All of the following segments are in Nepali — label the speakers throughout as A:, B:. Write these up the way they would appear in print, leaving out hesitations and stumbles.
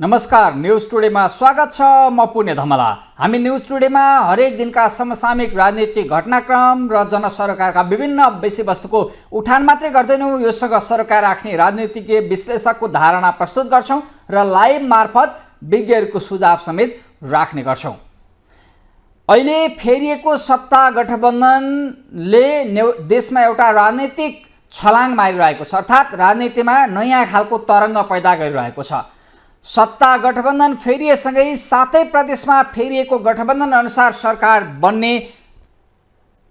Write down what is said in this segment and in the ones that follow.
A: नमस्कार, न्यूज टुडेमा स्वागत छ। म पुण्य धमला। हामी न्यूज टुडेमा हरेक दिनका समसामयिक राजनीतिक घटनाक्रम र जनसरकारका विभिन्न विषयवस्तुको उठान मात्रै गर्दैनौँ, योसँग सरकार राख्ने राजनीतिज्ञ विश्लेषकको धारणा प्रस्तुत गर्छौँ र लाइभ मार्फत विज्ञहरूको सुझाव समेत राख्ने गर्छौँ। अहिले फेरिएको सत्ता गठबन्धनले देशमा एउटा राजनीतिक छलाङ मारिरहेको छ, अर्थात् राजनीतिमा नयाँ खालको तरङ्ग पैदा गरिरहेको छ। सत्ता गठबन्धन फेरिएसँगै 7 प्रदेशमा फेरिएको गठबन्धन अनुसार सरकार बन्ने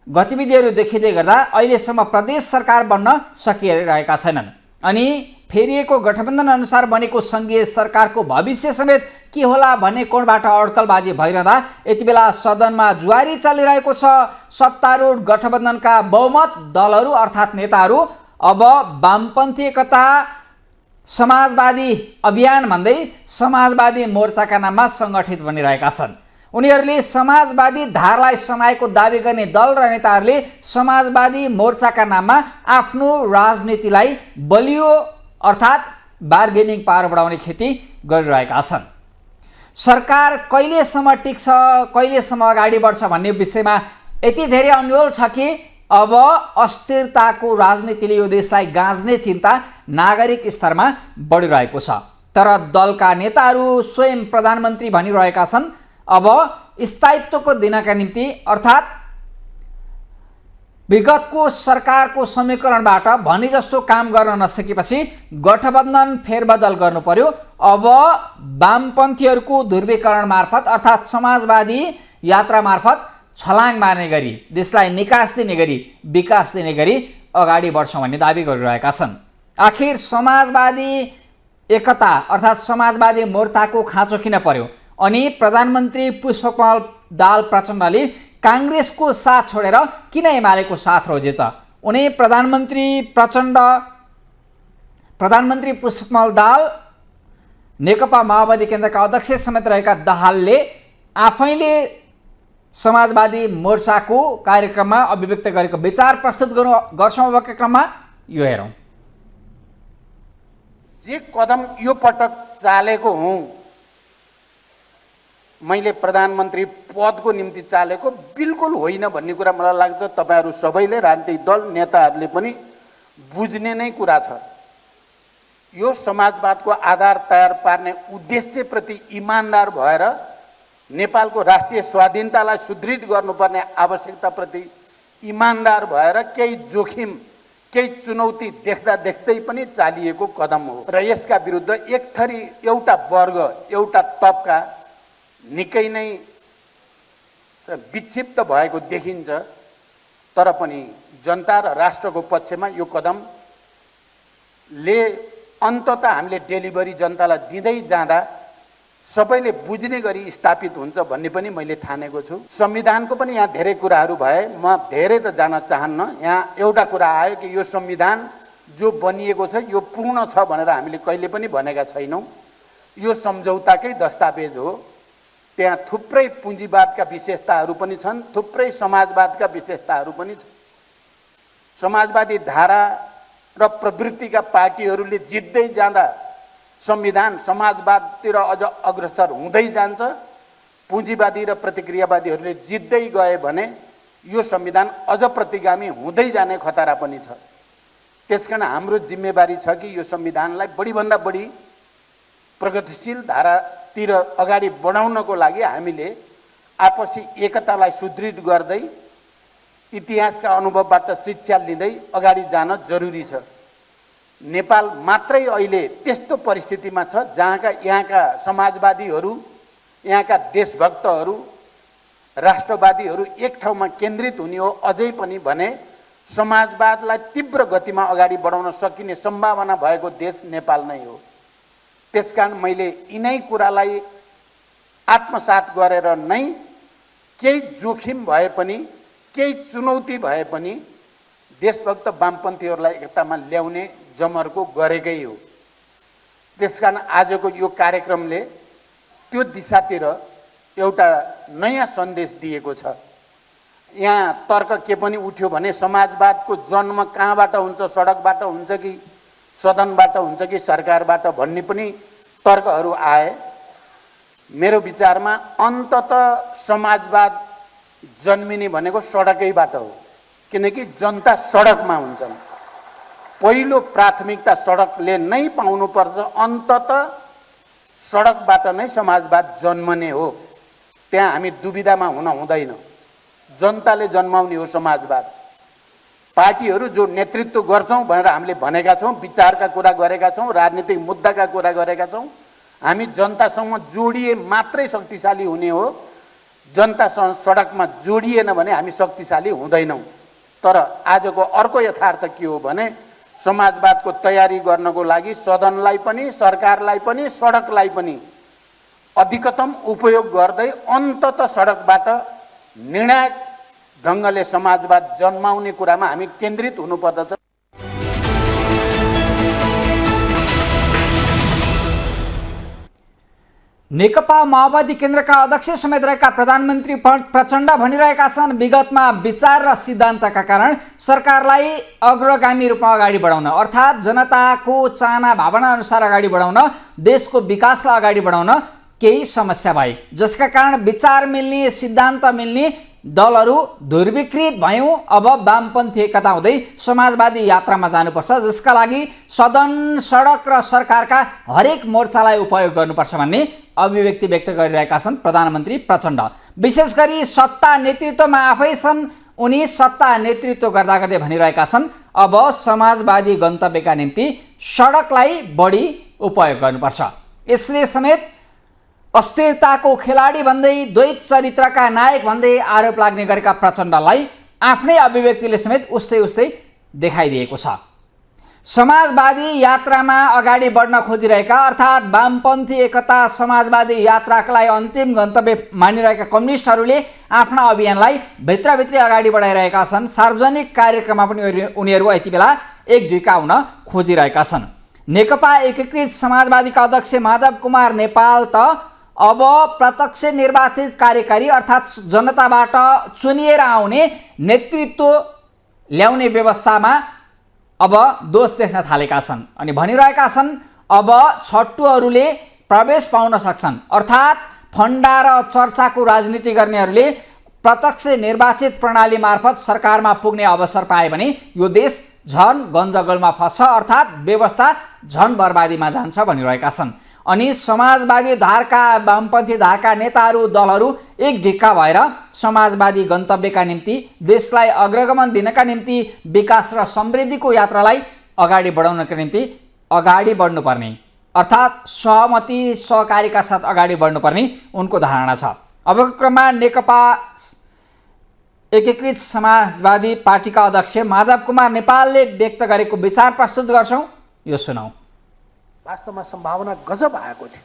A: गतिविधिहरू देखिँदै गर्दा अहिलेसम्म प्रदेश सरकार बन्न सकिरहेका छैनन्। अनि फेरिएको गठबन्धन अनुसार बनेको सङ्घीय सरकारको भविष्य समेत के होला भन्ने कोणबाट अड्कलबाजी भइरहँदा यति बेला सदनमा जुवारी चलिरहेको छ। सत्तारूढ गठबन्धनका बहुमत दलहरू अर्थात् नेताहरू अब वामपन्थी एकता समाजवादी अभियान भन्दै समाजवादी मोर्चाका नाममा सङ्गठित बनिरहेका छन्। उनीहरूले समाजवादी धारलाई समाएको दावी गर्ने दल र नेताहरूले समाजवादी मोर्चाका नाममा आफ्नो राजनीतिलाई बलियो अर्थात् बार्गेनिङ पावर बढाउने खेती गरिरहेका छन्। सरकार कहिलेसम्म टिक्छ, कहिलेसम्म अगाडि बढ्छ भन्ने विषयमा यति धेरै अन्यल छ कि अब अस्थिरताको राजनीतिले यो देशलाई गाँच्ने चिन्ता नागरिक स्तरमा बढिरहेको छ। तर दलका नेताहरू स्वयं प्रधानमन्त्री भनिरहेका छन् अब स्थायित्वको दिनका निम्ति अर्थात् विगतको सरकारको समीकरणबाट भने जस्तो काम गर्न नसकेपछि गठबन्धन फेरबदल गर्नु पर्यो। अब वामपन्थीहरूको ध्रुवीकरण मार्फत अर्थात् समाजवादी यात्रा मार्फत छलाङ मार्ने गरी देशलाई निकास दिने गरी विकास दिने गरी अगाडि बढ्छौँ भन्ने दावी गरिरहेका छन्। आखिर समाजवादी एकता अर्थात् समाजवादी मोर्चाको खाँचो किन पर्यो अनि प्रधानमन्त्री पुष्पकमल दाहाल प्रचण्डले काङ्ग्रेसको साथ छोडेर किन एमालेको साथ रोजे त? उनी प्रधानमन्त्री पुष्पकमल दाहाल नेकपा माओवादी केन्द्रका अध्यक्ष समेत रहेका दाहालले आफैले समाजवादी मोर्चाको कार्यक्रममा अभिव्यक्त गरेको विचार प्रस्तुत गर्छौँ। अबका क्रममा यो हेरौँ।
B: जे कदम यो पटक चालेको हुँ, मैले प्रधानमन्त्री पदको निम्ति चालेको बिल्कुल होइन भन्ने कुरा मलाई लाग्छ तपाईहरू सबैले राजनीतिक दल नेताहरूले पनि बुझ्ने नै कुरा छ। यो समाजवादको आधार तयार पार्ने उद्देश्यप्रति इमानदार भएर नेपालको राष्ट्रिय स्वाधीनतालाई सुदृढ गर्नुपर्ने आवश्यकताप्रति इमानदार भएर केही जोखिम केही चुनौती देख्दा देख्दै पनि चालिएको कदम हो र यसका विरुद्ध एक थरी एउटा वर्ग एउटा तबका निकै नै विक्षिप्त भएको देखिन्छ। तर पनि जनता र राष्ट्रको पक्षमा यो कदमले अन्ततः हामीले डेलिभरी जनतालाई दिँदै जाँदा सबैले बुझ्ने गरी स्थापित हुन्छ भन्ने पनि मैले ठानेको छु। संविधानको पनि यहाँ धेरै कुराहरू भए, म धेरै त जान चाहन्न। यहाँ एउटा कुरा आयो कि यो संविधान जो बनिएको छ यो पूर्ण छ भनेर हामीले कहिले पनि भनेका छैनौँ। यो सम्झौताकै दस्तावेज हो। त्यहाँ थुप्रै पुँजीवादका विशेषताहरू पनि छन्, थुप्रै समाजवादका विशेषताहरू पनि छन्। समाजवादी धारा र प्रवृत्तिका पार्टीहरूले जित्दै जाँदा संविधान समाजवादतिर अझ अग्रसर हुँदै जान्छ। पुँजीवादी र प्रतिक्रियावादीहरूले जित्दै गए भने यो संविधान अझ प्रतिगामी हुँदै जाने खतरा पनि छ। त्यसकारण हाम्रो जिम्मेवारी छ कि यो संविधानलाई बढीभन्दा बढी प्रगतिशील धारातिर अगाडि बढाउनको लागि हामीले आपसी एकतालाई सुदृढ गर्दै इतिहासका अनुभवबाट शिक्षा लिँदै अगाडि जान जरुरी छ। नेपाल मात्रै अहिले त्यस्तो परिस्थितिमा छ जहाँका यहाँका समाजवादीहरू, यहाँका देशभक्तहरू, राष्ट्रवादीहरू एक ठाउँमा केन्द्रित हुने हो अझै पनि भने समाजवादलाई तीव्र गतिमा अगाडि बढाउन सकिने सम्भावना भएको देश नेपाल नै हो। त्यसकारण मैले यिनै कुरालाई आत्मसात गरेर नै केही जोखिम भए पनि केही चुनौती भए पनि देशभक्त वामपन्थीहरूलाई एकतामा ल्याउने जमर्को गरेकै हो। त्यसकारण आजको यो कार्यक्रमले त्यो दिशातिर एउटा नयाँ सन्देश दिएको छ। यहाँ तर्क के पनि उठ्यो भने समाजवादको जन्म कहाँबाट हुन्छ, सडकबाट हुन्छ कि सदनबाट हुन्छ कि सरकारबाट भन्ने पनि तर्कहरू आए। मेरो विचारमा अन्तत समाजवाद जन्मिने भनेको सडकैबाट हो, किनकि जनता सडकमा हुन्छन्। पहिलो प्राथमिकता सडकले नै पाउनुपर्छ। अन्तत सडकबाट नै समाजवाद जन्मने हो, त्यहाँ हामी दुविधामा हुन हुँदैन। जनताले जन्माउने हो समाजवाद। पार्टीहरू जो नेतृत्व गर्छौँ भनेर हामीले भनेका छौँ, विचारका कुरा गरेका छौँ, राजनीतिक मुद्दाका कुरा गरेका छौँ, हामी जनतासँग जोडिए मात्रै शक्तिशाली हुने हो। जनतासँग सडकमा जोडिएन भने हामी शक्तिशाली हुँदैनौँ। तर आजको अर्को यथार्थ के हो भने समाजवादको तयारी गर्नको लागि सदनलाई पनि, सरकारलाई पनि, सडकलाई पनि अधिकतम उपयोग गर्दै अन्तत सडकबाट निर्णायक ढङ्गले समाजवाद जन्माउने कुरामा हामी केन्द्रित हुनुपर्दछ।
A: नेकपा माओवादी केन्द्रका अध्यक्ष समेत रहेका प्रधानमन्त्री प्रचण्ड भनिरहेका छन्, विगतमा विचार र सिद्धान्तका कारण सरकारलाई अग्रगामी रूपमा अगाडि बढाउन, अर्थात् जनताको चाहना भावना अनुसार अगाडि बढाउन, देशको विकासलाई अगाडि बढाउन केही समस्या भए, जसका कारण विचार मिल्ने, सिद्धान्त मिल्ने दलहरू ध्रुवीकृत भयौँ। अब वामपन्थी एकता हुँदै समाजवादी यात्रामा जानुपर्छ, जसका लागि सदन, सडक र सरकारका हरेक मोर्चालाई उपयोग गर्नुपर्छ भन्ने अभिव्यक्ति व्यक्त गरिरहेका छन् प्रधानमन्त्री प्रचण्ड। विशेष गरी सत्ता नेतृत्वमा आफै छन्, उनी सत्ता नेतृत्व गर्दा गर्दै भनिरहेका छन्, अब समाजवादी गन्तव्यका निम्ति सडकलाई बढी उपयोग गर्नुपर्छ। यसले समेत अस्थिरताको खेलाडी भन्दै, द्वैत चरित्रका नायक भन्दै आरोप लाग्ने गरेका प्रचण्डलाई आफ्नै अभिव्यक्तिले समेत उस्तै उस्तै देखाइदिएको छ। समाजवादी यात्रामा अगाडि बढ्न खोजिरहेका, अर्थात् वामपन्थी एकता समाजवादी यात्राका लागि अन्तिम गन्तव्य मानिरहेका कम्युनिस्टहरूले आफ्ना अभियानलाई भित्रभित्रै अगाडि बढाइरहेका छन्। सार्वजनिक कार्यक्रममा पनि उनीहरू यति बेला एकजुका हुन खोजिरहेका छन्। नेकपा एकीकृत समाजवादीका अध्यक्ष माधव कुमार नेपाल त अब प्रत्यक्ष निर्वाचित कार्यकारी, अर्थात् जनताबाट चुनिएर आउने नेतृत्व ल्याउने व्यवस्थामा अब दोष देख्न थालेका छन् अनि भनिरहेका छन्, अब छट्टुहरूले प्रवेश पाउन सक्छन्, अर्थात् फन्डा र चर्चाको राजनीति गर्नेहरूले प्रत्यक्ष निर्वाचित प्रणाली मार्फत सरकारमा पुग्ने अवसर पाए भने यो देश झन गन्जगोलमा फस्छ, अर्थात् व्यवस्था झन बर्बादीमा जान्छ भनिरहेका छन्। अनि समाजवादी धारका, वामपन्थी धारका नेताहरू, दलहरू एक ढिक्का भएर समाजवादी गन्तव्यका निम्ति, देशलाई अग्रगमन दिनका निम्ति, विकास र समृद्धिको यात्रालाई अगाडि बढाउनका निम्ति अगाडि बढ्नुपर्ने, अर्थात् सहमति सहकारीका साथ अगाडि बढ्नुपर्ने उनको धारणा छ। अबको क्रममा नेकपा एकीकृत समाजवादी पार्टीका अध्यक्ष माधव कुमार नेपालले व्यक्त गरेको विचार प्रस्तुत गर्छौँ, यो सुनौ।
C: वास्तवमा सम्भावना गजब आएको थियो।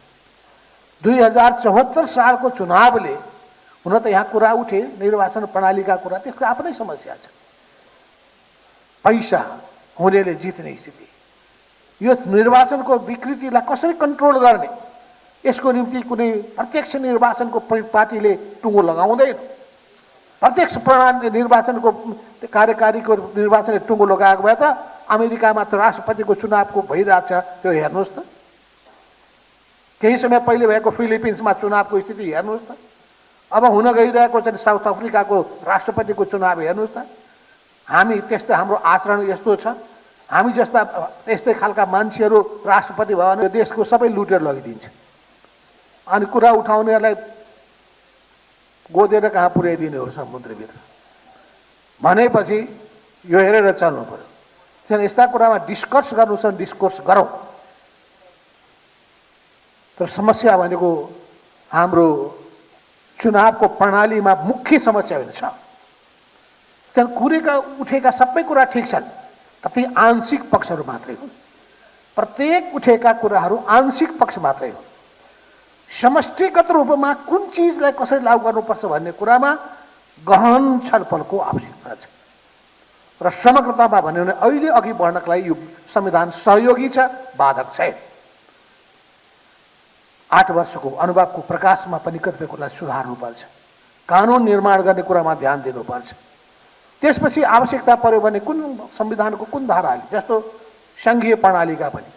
C: 2074 सालको चुनावले, हुन त यहाँ कुरा उठे निर्वाचन प्रणालीका कुरा, त्यसको आफ्नै समस्या छ। पैसा हुनेले जित्ने स्थिति, यो निर्वाचनको विकृतिलाई कसरी कन्ट्रोल गर्ने, यसको निम्ति कुनै प्रत्यक्ष निर्वाचनको पार्टीले टुङ्गो लगाउँदैन। प्रत्यक्ष प्रणाली निर्वाचनको कार्यकारीको निर्वाचनले टुङ्गो लगाएको भए त अमेरिकामा त राष्ट्रपतिको चुनावको भइरहेको छ, त्यो हेर्नुहोस् त। केही समय पहिले भएको फिलिपिन्समा चुनावको स्थिति हेर्नुहोस् त। अब हुन गइरहेको चाहिँ साउथ अफ्रिकाको राष्ट्रपतिको चुनाव हेर्नुहोस् त। हामी त्यस्तै, हाम्रो आचरण यस्तो छ, हामी जस्ता यस्तै खालका मान्छेहरू राष्ट्रपति भयो भने देशको सबै लुटेर लगिदिन्छ। अनि कुरा उठाउनेहरूलाई गोदेर कहाँ पुर्याइदिने हो समुद्रभित्र भनेपछि यो हेरेर चल्नु पर्यो। त्यहाँ यस्ता कुरामा डिस्कस गर्नु छ, डिस्कोर्स गरौँ। तर समस्या भनेको हाम्रो चुनावको प्रणालीमा मुख्य समस्या हुन्छ। त्यहाँ कुरेका उठेका सबै कुरा ठिक छन्, कति आंशिक पक्षहरू मात्रै हुन्। प्रत्येक उठेका कुराहरू आंशिक पक्ष मात्रै हो। समष्टिगत रूपमा कुन चिजलाई कसरी लागू गर्नुपर्छ भन्ने कुरामा गहन छलफलको आवश्यकता छ। र समग्रतामा भन्यो भने अहिले अघि बढ्नका लागि यो संविधान सहयोगी छ, बाधक छैन। 8 वर्षको अनुभवको प्रकाशमा पनि कतिपय कुरालाई सुधार्नुपर्छ। कानुन निर्माण गर्ने कुरामा ध्यान दिनुपर्छ। त्यसपछि आवश्यकता पर्यो भने कुन संविधानको कुन धाराले, जस्तो सङ्घीय प्रणालीका पनि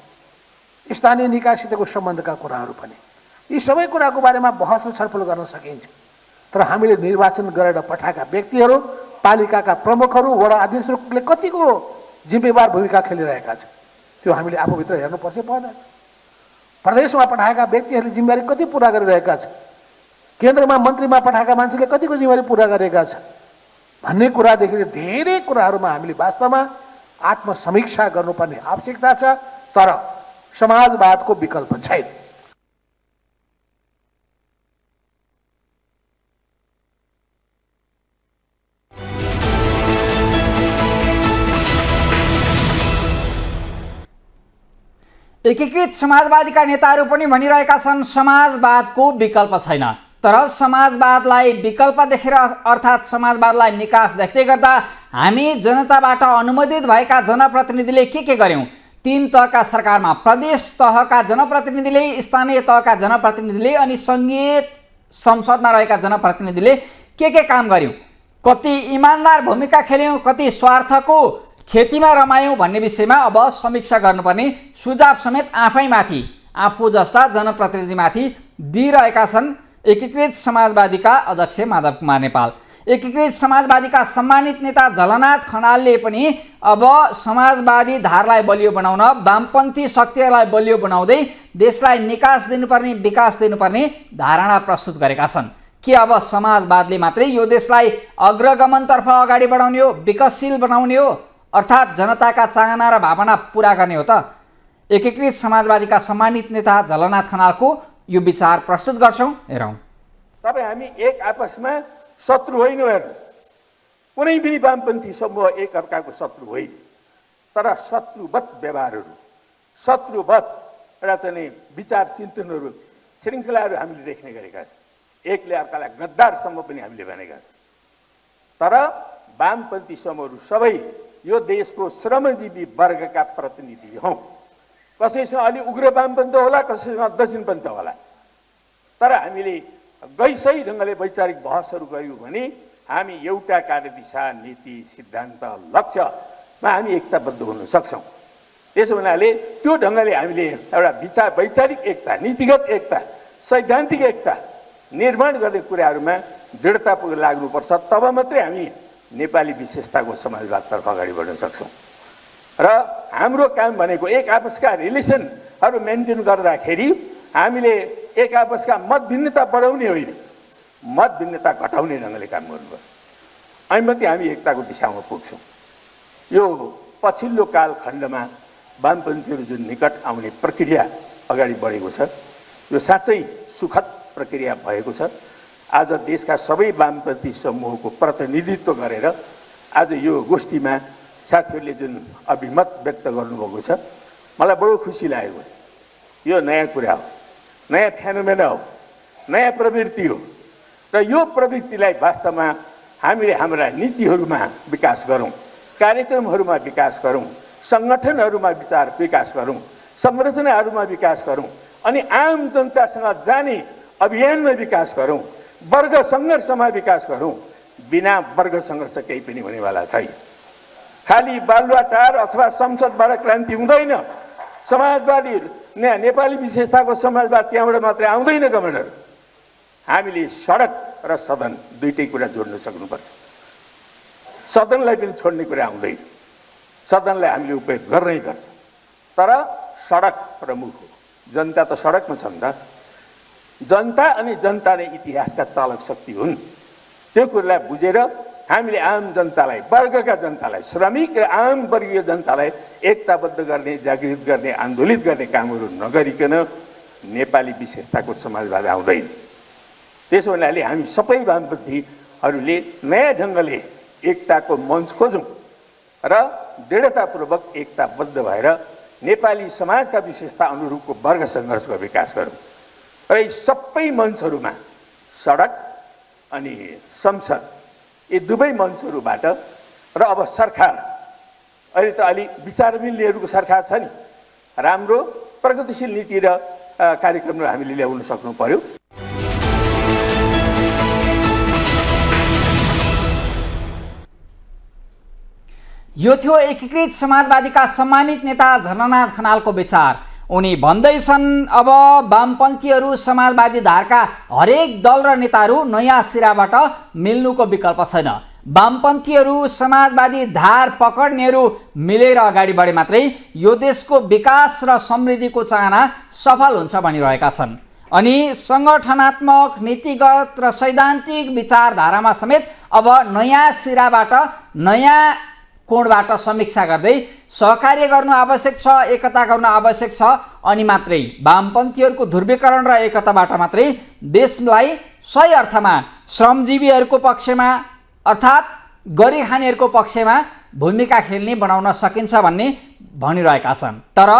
C: स्थानीय निकायसितको सम्बन्धका कुराहरू पनि, यी सबै कुराको बारेमा बहस र छलफल गर्न सकिन्छ। तर हामीले निर्वाचन गरेर पठाएका व्यक्तिहरू, पालिकाका प्रमुखहरू, वडा अध्यक्षहरूले कतिको जिम्मेवार भूमिका खेलिरहेका छन् त्यो हामीले आफूभित्र हेर्नुपर्छ पर्दैन। प्रदेशमा पठाएका व्यक्तिहरूले जिम्मेवारी कति पुरा गरिरहेका छन्, केन्द्रमा मन्त्रीमा पठाएका मान्छेले कतिको जिम्मेवारी पुरा गरेका छन् भन्ने कुरादेखि धेरै कुराहरूमा हामीले वास्तवमा आत्मसमीक्षा गर्नुपर्ने आवश्यकता छ। तर समाजवादको विकल्प छैन।
A: एकीकृत समाजवादीका नेताहरू पनि भनिरहेका छन् समाजवादको विकल्प छैन। तर समाजवादलाई विकल्प देखेर अर्थात् समाजवादलाई निकास देख्दै गर्दा हामी जनताबाट अनुमोदित भएका जनप्रतिनिधिले के गर्यौं? 3 तहका सरकारमा प्रदेश तहका जनप्रतिनिधिले, स्थानीय तहका जनप्रतिनिधिले अनि संघीय संसदमा रहेका जनप्रतिनिधिले के काम गर्यौं? कति इमानदार भूमिका खेल्यौं, कति स्वार्थको खेतीमा रमायौं भन्ने विषयमा अब समीक्षा गर्नुपर्ने सुझाव समेत आफैमाथि, आफू जस्ता जनप्रतिनिधिमाथि दिइरहेका छन् एकीकृत समाजवादीका अध्यक्ष माधव कुमार नेपाल। एकीकृत समाजवादीका सम्मानित नेता झलनाथ खनालले पनि अब समाजवादी धारलाई बलियो बनाउन, वामपन्थी शक्तिहरूलाई बलियो बनाउँदै देशलाई निकास दिनुपर्ने, विकास दिनुपर्ने धारणा प्रस्तुत गरेका छन्। के अब समाजवादले मात्रै यो देशलाई अग्रगमनतर्फ अगाडि बढाउने हो, विकसशील बनाउने हो, अर्थात् जनताका चाहना र भावना पूरा गर्ने हो त? एकीकृत समाजवादीका सम्मानित नेता झलनाथ खनालको यो विचार प्रस्तुत गर्छौं, हेरौं।
B: तपाईँ हामी एक आपसमा शत्रु होइनौँ। हेर्नु, कुनै पनि वामपन्थी समूह एक अर्काको शत्रु होइन। तर शत्रुवत व्यवहारहरू, शत्रुवत एउटा चाहिँ विचार चिन्तनहरू, श्रृङ्खलाहरू हामीले देख्ने गरेका छौँ। एकले अर्कालाई गद्दारसम्म पनि हामीले भनेका छौँ। तर वामपन्थी समूहहरू सबै यो देशको श्रमजीवी वर्गका प्रतिनिधि हौँ। कसैसँग अलि उग्र वामपन्थ होला, कसैसँग दक्षिणपन्थ होला। तर हामीले सही ढङ्गले वैचारिक बहसहरू गऱ्यौँ भने हामी एउटा कार्यदिशा, नीति, सिद्धान्त, लक्ष्यमा हामी एकताबद्ध हुन सक्छौँ। त्यसो हुनाले त्यो ढङ्गले हामीले एउटा वैचारिक एकता, नीतिगत एकता, सैद्धान्तिक एकता निर्माण गर्ने कुराहरूमा दृढतापूर्वक लाग्नुपर्छ। तब मात्रै हामी नेपाली विशेषताको समाजवादतर्फ अगाडि बढ्न सक्छौँ। र हाम्रो काम भनेको एक आपसका रिलेसनहरू मेन्टेन गर्दाखेरि हामीले एक आपसका मत भिन्नता बढाउने होइन, मत भिन्नता घटाउने ढङ्गले काम गर्नुपर्छ। अनि मात्रै हामी एकताको दिशामा पुग्छौँ। यो पछिल्लो कालखण्डमा वामपन्थीहरू जुन निकट आउने प्रक्रिया अगाडि बढेको छ, यो साँच्चै सुखद प्रक्रिया भएको छ। आज देशका सबै वामपन्थी समूहको प्रतिनिधित्व गरेर आज यो गोष्ठीमा साथीहरूले जुन अभिमत व्यक्त गर्नुभएको छ, मलाई बडो खुसी लागेको। यो नयाँ कुरा हो, नयाँ फेनोमेना हो, नयाँ प्रवृत्ति हो। र यो प्रवृत्तिलाई वास्तवमा हामीले हाम्रा नीतिहरूमा विकास गरौँ, कार्यक्रमहरूमा विकास गरौँ, सङ्गठनहरूमा विकास गरौँ, संरचनाहरूमा विकास गरौँ, अनि आम जनतासँग जाने अभियानमा विकास गरौँ, वर्ग सङ्घर्षमा विकास गरौँ। बिना वर्ग सङ्घर्ष केही पनि हुनेवाला छैन। खालि बालुवाटार अथवा संसदबाट क्रान्ति हुँदैन। समाजवादी नेपाली विशेषताको समाजवाद त्यहाँबाट मात्रै आउँदैन। कमान्डर, हामीले सडक र सदन दुईटै कुरा जोड्न सक्नुपर्छ। सदनलाई पनि छोड्ने कुरा आउँदैन, सदनलाई हामीले उपयोग गर्नै गर्छ। तर सडक प्रमुख हो, जनता त सडकमा छ नि त। जनता अनि जनता नै इतिहासका चालक शक्ति हुन्। त्यो कुरालाई बुझेर हामीले आम जनतालाई, वर्गका जनतालाई, श्रमिक र आम वर्गीय जनतालाई एकताबद्ध गर्ने, जागृत गर्ने, आन्दोलित गर्ने कामहरू नगरिकन नेपाली विशेषताको समाजवाद आउँदैन। त्यसो हुनाले हामी सबै वामपन्थीहरूले नयाँ ढङ्गले एकताको मञ्च खोजौँ र दृढतापूर्वक एकताबद्ध भएर नेपाली समाजका विशेषता अनुरूपको वर्ग सङ्घर्षको विकास गरौँ। र यी सबै मञ्चहरूमा सडक अनि संसद, यी दुवै मञ्चहरूबाट र अब सरकार, अहिले त अलि विचार मिल्नेहरूको सरकार छ नि, राम्रो प्रगतिशील नीति र कार्यक्रमहरू हामीले ल्याउन सक्नु पर्यो।
A: यो थियो एकीकृत समाजवादीका सम्मानित नेता झलनाथ खनालको विचार। उनी भन्दैछन् अब वामपन्थीहरू समाजवादी धारका हरेक दल र नेताहरू नयाँ सिराबाट मिल्नुको विकल्प छैन। वामपन्थीहरू समाजवादी धार पकड्नेहरू मिलेर अगाडि बढे मात्रै यो देशको विकास र समृद्धिको चाहना सफल हुन्छ भनिरहेका छन्। अनि सङ्गठनात्मक, नीतिगत र सैद्धान्तिक विचारधारामा समेत अब नयाँ सिराबाट, नयाँ कोणबाट समीक्षा गर्दै सहकार्य गर्नु आवश्यक छ, एकता गर्नु आवश्यक छ। अनि मात्रै वामपन्थीहरूको ध्रुवीकरण र एकताबाट मात्रै देशलाई सही अर्थमा श्रमजीवीहरूको पक्षमा अर्थात् गरी खानेहरूको पक्षमा भूमिका खेल्ने बनाउन सकिन्छ भन्ने भनिरहेका छन्। तर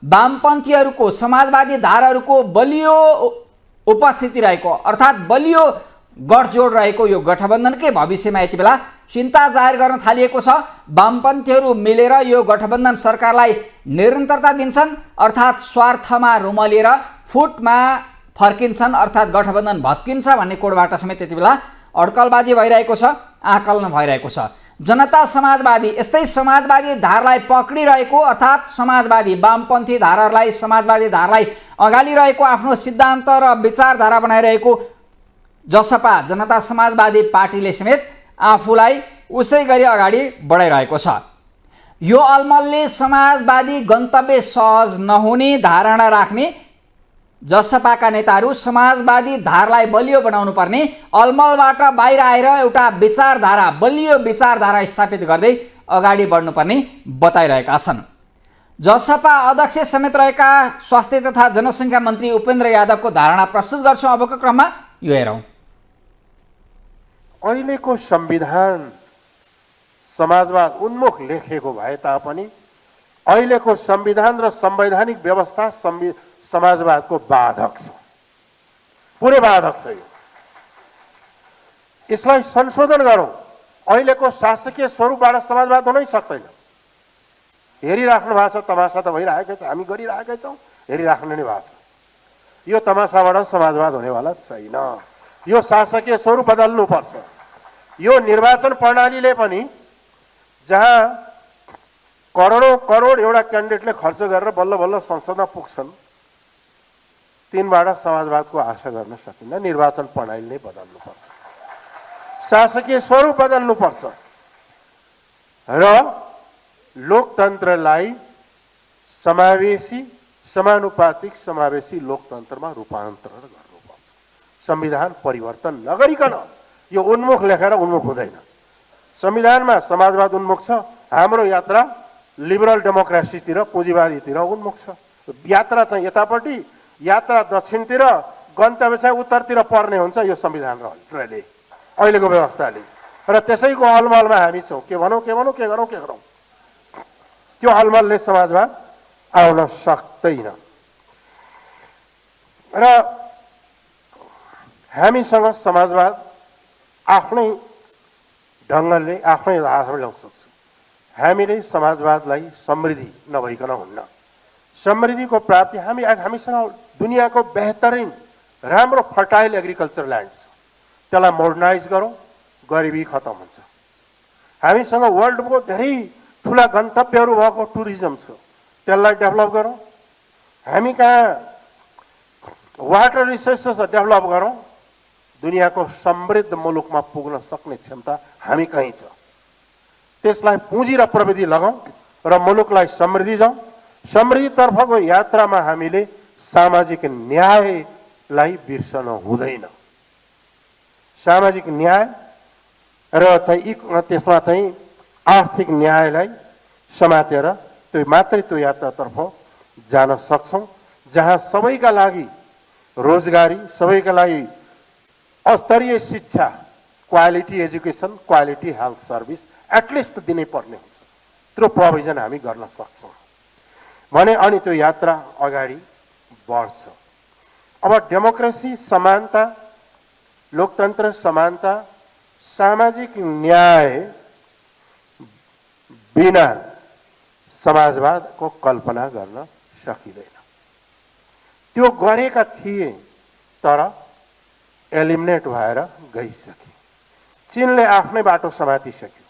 A: वामपन्थीहरूको समाजवादी धारहरूको बलियो उपस्थिति रहेको अर्थात् बलियो गठजोड रहेको यो गठबन्धनकै भविष्यमा यति बेला चिन्ता जाहेर गर्न थालिएको छ। वामपन्थीहरू मिलेर यो गठबन्धन सरकारलाई निरन्तरता दिन्छन् अर्थात् स्वार्थमा रुमलिएर फुटमा फर्किन्छन् अर्थात् गठबन्धन भत्किन्छ भन्ने कोडबाट समेत यति बेला अड्कलबाजी भइरहेको छ, आकलन भइरहेको छ। जनता समाजवादी यस्तै समाजवादी धारलाई पक्डिरहेको अर्थात् समाजवादी वामपन्थी धाराहरूलाई, समाजवादी धारलाई अगालिरहेको, आफ्नो सिद्धान्त र विचारधारा बनाइरहेको जसपा जनता समाजवादी पार्टीले समेत आफूलाई उसै गरी अगाडि बढाइरहेको छ। यो अलमलले समाजवादी गन्तव्य सहज नहुने धारणा राख्ने जसपाका नेताहरू समाजवादी धारलाई बलियो बनाउनु पर्ने अलमलबाट बाहिर आएर एउटा विचारधारा, बलियो विचारधारा स्थापित गर्दै अगाडि बढ्नुपर्ने बताइरहेका छन्। जसपा अध्यक्ष समेत रहेका स्वास्थ्य तथा जनसङ्ख्या मन्त्री उपेन्द्र यादवको धारणा प्रस्तुत गर्छौँ अबको क्रममा, यो हेरौँ।
D: अहिलेको संविधान समाजवाद उन्मुख लेखेको भए तापनि अहिलेको संविधान र संवैधानिक व्यवस्था समाजवादको बाधक छ, पुरै बाधक छ। यसलाई संशोधन गरौँ। अहिलेको शासकीय स्वरूपबाट समाजवाद हुनै सक्दैन। हेरिराख्नु भएको छ, तमासा त भइरहेकै छ, हामी गरिरहेकै छौँ, हेरिराख्नु नै भएको छ। यो तमासाबाट समाजवाद हुनेवाला छैन। यो शासकीय स्वरूप बदल्नुपर्छ। यो निर्वाचन प्रणालीले पनि जहाँ करोडौं करोड एउटा क्यान्डिडेटले खर्च गरेर बल्ल बल्ल संसदमा पुग्छन्, तिनबाट समाजवादको आशा गर्न सकिन्न। निर्वाचन प्रणाली नै बदल्नुपर्छ, शासकीय स्वरूप बदल्नुपर्छ र लोकतन्त्रलाई समावेशी, समानुपातिक समावेशी लोकतन्त्रमा रूपान्तरण गर्नुपर्छ। संविधान परिवर्तन नगरिकन यो उन्मुख लेखेर उन्मुख हुँदैन। संविधानमा समाजवाद उन्मुख छ, हाम्रो यात्रा लिबरल डेमोक्रेसीतिर, पुँजीवादीतिर उन्मुख छ। यात्रा चाहिँ यतापट्टि, यात्रा दक्षिणतिर, गन्तव्य चाहिँ उत्तरतिर पर्ने हुन्छ यो संविधान रहले, अहिलेको व्यवस्थाले। र त्यसैको अलमलमा हामी छौँ। के भनौँ, के भनौँ, के गरौँ, के गरौँ। त्यो अलमलले समाजवाद आउन सक्दैन। र हामीसँग समाजवाद आफ्नै ढङ्गले, आफ्नै राहमा ल्याउन सक्छ। हामीले समाजवादलाई समृद्धि नभइकन हुन्न। समृद्धिको प्राप्ति हामीसँग दुनियाँको बेहतरिन राम्रो फर्टाइल एग्रिकल्चर ल्यान्ड छ। त्यसलाई मोडर्नाइज गरौँ, गरिबी खतम हुन्छ। हामीसँग वर्ल्डको धेरै ठुला गन्तव्यहरू भएको टुरिज्म छ, त्यसलाई डेभलप गरौँ। हामी कहाँ वाटर रिसोर्सेस डेभलप गरौँ। दुनियाँको समृद्ध मुलुकमा पुग्न सक्ने क्षमता हामी कहीँ छ। त्यसलाई पुँजी र प्रविधि लगाउँ र मुलुकलाई समृद्धि जाउँ। समृद्धितर्फको यात्रामा हामीले सामाजिक न्यायलाई बिर्सन हुँदैन। सामाजिक न्याय र चाहिँ त्यसमा चाहिँ आर्थिक न्यायलाई समातेर त्यो मात्रै त्यो यात्रातर्फ जान सक्छौँ, जहाँ सबैका लागि रोजगारी, सबैका लागि स्तरीय शिक्षा, quality education, quality health service at least दिनै पर्ने हुन्छ। त्यो प्रोभिजन हामी गर्न सक्छौँ भने अनि त्यो यात्रा अगाडि बढ्छ। अब डेमोक्रेसी, समानता, लोकतन्त्र, समानता, सामाजिक न्याय बिना समाजवादको कल्पना गर्न सकिँदैन। त्यो गरेका थिए तर एलिमिनेट भएर गइसके। चीनले आफ्नै बाटो समातिसक्यो,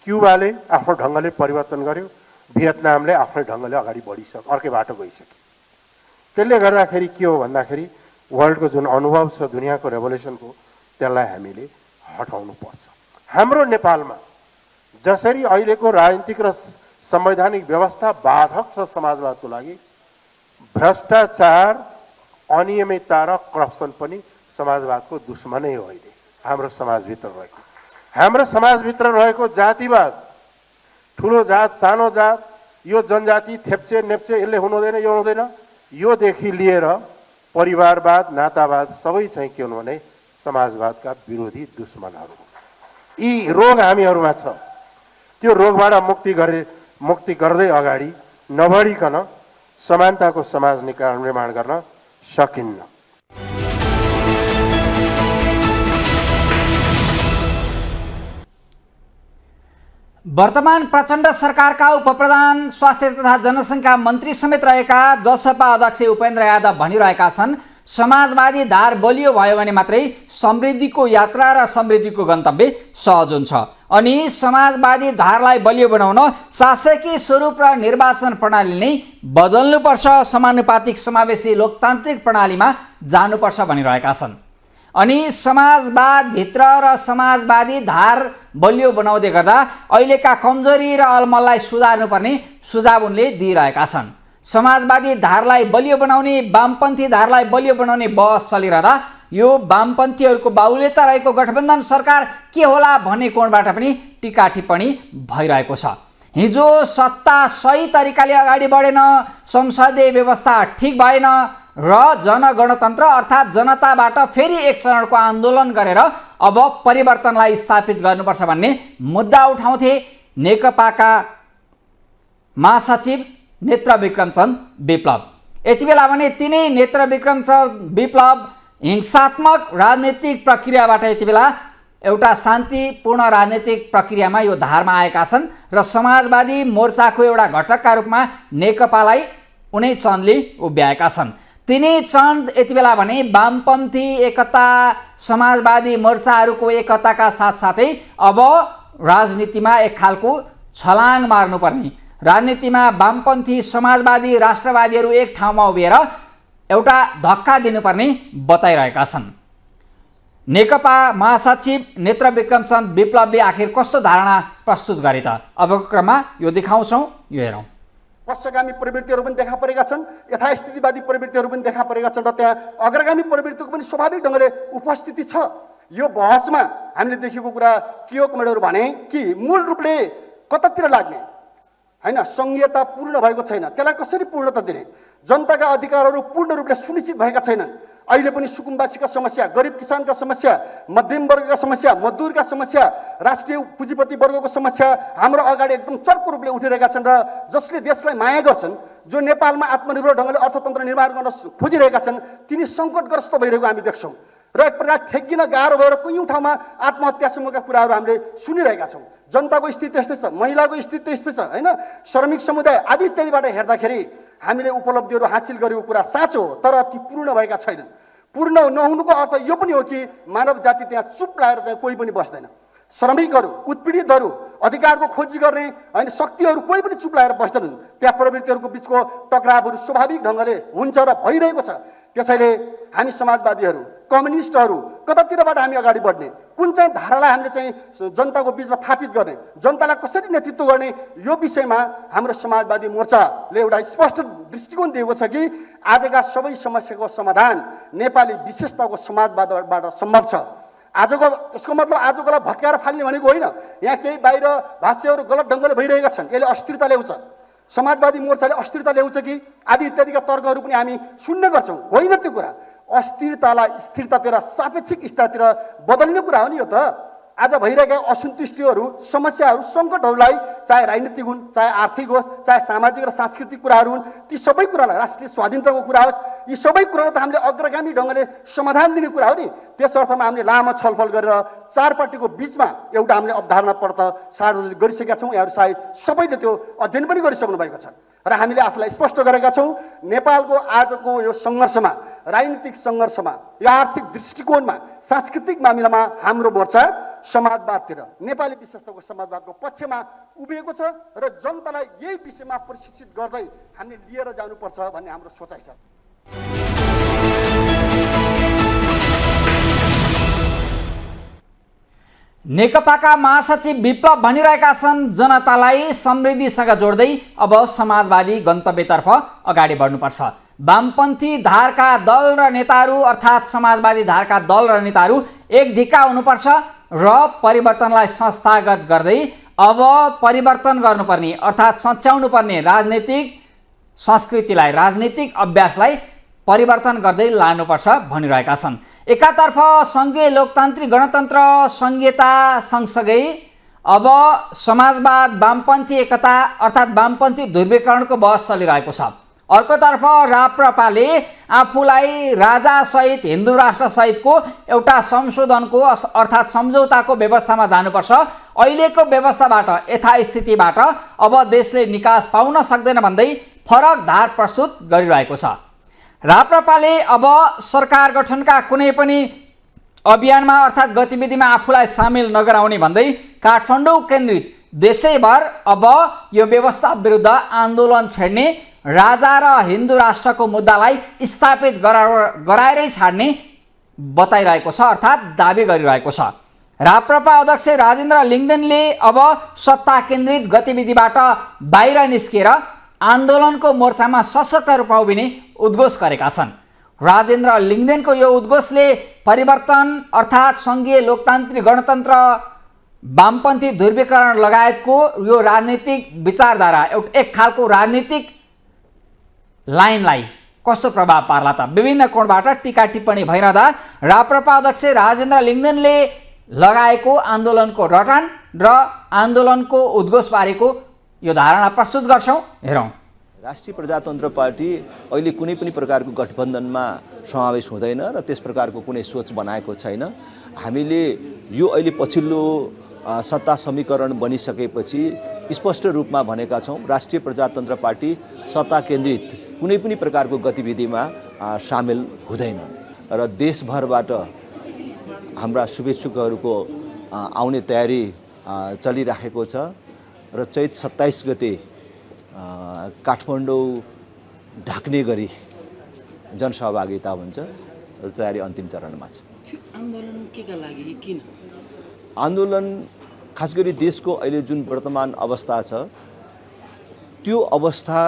D: क्युबाले आफ्नो ढङ्गले परिवर्तन गर्यो, भियतनामले आफ्नै ढङ्गले अगाडि बढिसक्यो, अर्कै बाटो गइसक्यो। त्यसले गर्दाखेरि के हो भन्दाखेरि वर्ल्डको जुन अनुभव छ दुनियाँको रेभोल्युसनको त्यसलाई हामीले हटाउनु पर्छ। हाम्रो नेपालमा जसरी अहिलेको राजनीतिक र संवैधानिक व्यवस्था बाधक छ समाजवादको लागि, भ्रष्टाचार, अनियमितता र करप्सन पनि समाजवादको दुश्मनै हो। अहिले हाम्रो समाजभित्र रहेको जातिवाद, ठुलो जात सानो जात, यो जनजाति थेप्चे नेप्चे यसले हुनु हुँदैन, यो हुँदैन, योदेखि लिएर परिवारवाद, नातावाद सबै चाहिँ के हुनु भने समाजवादका विरोधी दुश्मनहरू। यी रोग हामीहरूमा छ। त्यो रोगबाट मुक्ति गर्दै अगाडि नबढिकन समानताको समाज निर्माण गर्न सकिन्न।
A: वर्तमान प्रचण्ड सरकारका उपप्रधान स्वास्थ्य तथा जनसङ्ख्या मन्त्री समेत रहेका जसपा अध्यक्ष उपेन्द्र यादव भनिरहेका छन्, समाजवादी धार बलियो भयो भने मात्रै समृद्धिको यात्रा र समृद्धिको गन्तव्य सहज हुन्छ। अनि समाजवादी धारलाई बलियो बनाउन शासकीय स्वरूप र निर्वाचन प्रणाली नै बदल्नुपर्छ, समानुपातिक समावेशी लोकतान्त्रिक प्रणालीमा जानुपर्छ भनिरहेका छन्। अनि समाजवादभित्र र समाजवादी धार बलियो बनाउँदै गर्दा अहिलेका कमजोरी र अलमललाई सुधार्नुपर्ने सुझाव उनले दिइरहेका छन्। समाजवादी धारलाई बलियो बनाउने, वामपन्थी धारलाई बलियो बनाउने बहस चलिरहँदा यो वामपन्थीहरूको बाहुल्यता रहेको गठबन्धन सरकार के होला भन्ने कोणबाट पनि टीका टिप्पणी भइरहेको छ। हिजो सत्ता सही तरिकाले अगाडि बढेन, संसदीय व्यवस्था ठिक भएन र जनगणतन्त्र अर्थात् जनताबाट फेरि एक चरणको आन्दोलन गरेर अब परिवर्तनलाई स्थापित गर्नुपर्छ भन्ने मुद्दा उठाउँथे नेकपाका महासचिव नेत्रविक्रमचन्द विप्लव। यति बेला भने तिनै नेत्रविक्रमचन्द विप्लव हिंसात्मक राजनीतिक प्रक्रियाबाट यति बेला एउटा शान्तिपूर्ण राजनीतिक प्रक्रियामा यो धारमा आएका छन् र समाजवादी मोर्चाको एउटा घटकका रूपमा नेकपालाई उनै चन्दले उभ्याएका छन्। तिनै चन्द यति बेला भने वामपन्थी एकता, समाजवादी मोर्चाहरूको एकताका साथसाथै अब राजनीतिमा एक खालको छलाङ मार्नुपर्ने, राजनीतिमा वामपन्थी समाजवादी राष्ट्रवादीहरू एक ठाउँमा उभिएर एउटा धक्का दिनुपर्ने बताइरहेका छन्। नेकपा महासचिव नेत्रविक्रमचन्द विप्लवले आखिर कस्तो धारणा प्रस्तुत गरे त अबको क्रममा यो देखाउँछौँ, यो हेरौँ।
E: पश्चगामी प्रवृत्तिहरू पनि देखा परेका छन्, यथास्थितिवादी प्रवृत्तिहरू पनि देखा परेका छन् र त्यहाँ अग्रगामी प्रवृत्तिको पनि स्वाभाविक ढङ्गले उपस्थिति छ। यो बहसमा हामीले देखेको कुरा के हो कमेडहरू भने कि मूल रूपले कतातिर लाग्ने हैन, संघीयता पूर्ण भएको छैन, त्यसलाई कसरी पूर्णता दिने, जनताका अधिकारहरू पूर्ण रूपले सुनिश्चित भएका छैनन्। अहिले पनि सुकुम्बासीका समस्या, गरिब किसानका समस्या, मध्यम वर्गका समस्या, मजदुरका समस्या, राष्ट्रिय पुँजीपति वर्गको समस्या हाम्रो अगाडि एकदम चर्को रूपले उठिरहेका छन् र जसले देशलाई माया गर्छन्, जो नेपालमा आत्मनिर्भर ढङ्गले अर्थतन्त्र निर्माण गर्न खोजिरहेका छन्, तिनी सङ्कटग्रस्त भइरहेको हामी देख्छौँ र एक प्रकार ठेक्किन गाह्रो भएर कयौँ ठाउँमा आत्महत्यासम्मका कुराहरू हामीले सुनिरहेका छौँ। जनताको स्थिति यस्तै छ, महिलाको स्थिति यस्तै छ हैन, श्रमिक समुदाय आदि इत्यादिबाट हेर्दाखेरि हामीले उपलब्धिहरू हासिल गरेको कुरा साँचो हो, तर ती पूर्ण भएका छैनन्। पूर्ण नहुनुको अर्थ यो पनि हो कि मानव जाति त्यहाँ चुप लागेर चाहिँ कोही पनि बस्दैन। श्रमिकहरू, उत्पीडितहरू, अधिकारको खोजी गर्ने होइन शक्तिहरू कोही पनि चुप लागेर बस्दैनन्। त्यहाँ प्रवृत्तिहरूको बिचको टकरावहरू स्वाभाविक ढङ्गले हुन्छ र भइरहेको छ। त्यसैले हामी समाजवादीहरू, कम्युनिस्टहरू कतातिरबाट हामी अगाडि बढ्ने, कुन चाहिँ धारालाई हामीले चाहिँ जनताको बिचमा थापित गर्ने, जनतालाई कसरी नेतृत्व गर्ने, यो विषयमा हाम्रो समाजवादी मोर्चाले एउटा स्पष्ट दृष्टिकोण दिएको छ कि आजका सबै समस्याको समाधान नेपाली विशेषताको समाजवादबाट सम्भव छ। आजको यसको मतलब आजकोलाई भत्काएर फाल्ने भनेको होइन। यहाँ केही बाहिर भाष्यहरू गलत ढङ्गले भइरहेका छन्, यसले अस्थिरता ल्याउँछ, समाजवादी मोर्चाले अस्थिरता ल्याउँछ कि आदि इत्यादिका तर्कहरू पनि हामी सुन्ने गर्छौँ। होइन त्यो कुरा, अस्थिरतालाई स्थिरतातिर, सापेक्षिक स्थितितिर बदल्ने कुरा हो नि यो त। आज भइरहेका असन्तुष्टिहरू, समस्याहरू, सङ्कटहरूलाई चाहे राजनीतिक हुन्, चाहे आर्थिक होस्, चाहे सामाजिक र सांस्कृतिक कुराहरू हुन्, ती सबै कुरालाई, राष्ट्रिय स्वाधीनताको कुरा होस्, यी सबै कुरालाई त हामीले अग्रगामी ढङ्गले समाधान दिने कुरा हो नि। त्यस अर्थमा हामीले लामो छलफल गरेर चार पार्टीको बिचमा एउटा हामीले अवधारणा पढ्न सार्वजनिक गरिसकेका छौँ। यहाँहरू सायद सबैले त्यो अध्ययन पनि गरिसक्नु भएको छ र हामीले आफूलाई स्पष्ट गरेका छौँ। नेपालको आजको यो सङ्घर्षमा, राजनीतिक सङ्घर्षमा, यो आर्थिक दृष्टिकोणमा, सांस्कृतिक मामिलामा हाम्रो मोर्चा समाजवादतिर, नेपाली विशेषताको समाजवादको पक्षमा उभिएको छ र जनतालाई यही विषयमा प्रशिक्षित गर्दै हामीले लिएर जानुपर्छ भन्ने हाम्रो सोचाइ छ।
A: नेकपाका महासचिव विप्लव भनिरहेका छन् जनतालाई समृद्धिसँग जोड्दै अब समाजवादी गन्तव्यतर्फ अगाडि बढ्नुपर्छ। वामपन्थी धारका दल र नेताहरू अर्थात् समाजवादी धारका दल र नेताहरू एक ढिक्का हुनुपर्छ र परिवर्तनलाई संस्थागत गर्दै अब परिवर्तन गर्नुपर्ने अर्थात् सच्याउनु पर्ने राजनीतिक संस्कृतिलाई राजनीतिक अभ्यासलाई परिवर्तन गर्दै लानुपर्छ भनिरहेका छन्। एकातर्फ सङ्घीय लोकतान्त्रिक गणतन्त्र सङ्घीयता सँगसँगै अब समाजवाद वामपन्थी एकता अर्थात् वामपन्थी ध्रुवीकरणको बहस चलिरहेको छ। अर्कोतर्फ राप्रपाले आफूलाई राजासहित हिन्दू राष्ट्रसहितको एउटा संशोधनको अर्थात् सम्झौताको व्यवस्थामा जानुपर्छ, अहिलेको व्यवस्थाबाट यथास्थितिबाट अब देशले निकास पाउन सक्दैन भन्दै फरक धार प्रस्तुत गरिरहेको छ। राप्रपाले अब सरकार गठनका कुनै पनि अभियानमा अर्थात् गतिविधिमा आफूलाई सामेल नगराउने भन्दै काठमाडौँ केन्द्रित देशैभर अब यो व्यवस्था विरुद्ध आन्दोलन छेड्ने राजा र हिन्दू राष्ट्रको मुद्दालाई स्थापित गराएरै छाड्ने बताइरहेको छ अर्थात् दाबी गरिरहेको छ। राप्रपा अध्यक्ष राजेन्द्र लिङ्गदेनले अब सत्ता केन्द्रित गतिविधिबाट बाहिर निस्किएर आन्दोलनको मोर्चामा सशक्त रूपमा उभिने उद्घोष गरेका छन्। राजेन्द्र लिङ्गदेनको यो उद्घोषले परिवर्तन अर्थात् सङ्घीय लोकतान्त्रिक गणतन्त्र वामपन्थी ध्रुवीकरण लगायतको यो राजनीतिक विचारधारा एक खालको राजनीतिक लाइनलाई कस्तो प्रभाव पार्ला त? विभिन्न कोणबाट टीका टिप्पणी भइरहँदा राप्रपा अध्यक्ष राजेन्द्र लिङ्गदेनले लगाएको आन्दोलनको रटान र आन्दोलनको उद्घोषबारेको यो धारणा प्रस्तुत गर्छौँ, हेरौँ।
F: राष्ट्रिय प्रजातन्त्र पार्टी अहिले कुनै पनि प्रकारको गठबन्धनमा समावेश हुँदैन र त्यस प्रकारको कुनै सोच बनाएको छैन। हामीले यो अहिले पछिल्लो सत्ता समीकरण बनिसकेपछि स्पष्ट रूपमा भनेका छौँ, राष्ट्रिय प्रजातन्त्र पार्टी सत्ता केन्द्रित कुनै पनि प्रकारको गतिविधिमा सामेल हुँदैन र देशभरबाट हाम्रा शुभेच्छुकहरूको आउने तयारी चलिराखेको छ र चैत 27 गते काठमाडौँ ढाक्ने गरी जनसहभागिता हुन्छ र तयारी अन्तिम चरणमा छ।
G: आन्दोलन केका लागि किन?
F: आन्दोलन खास गरी देशको अहिले जुन वर्तमान अवस्था छ त्यो अवस्था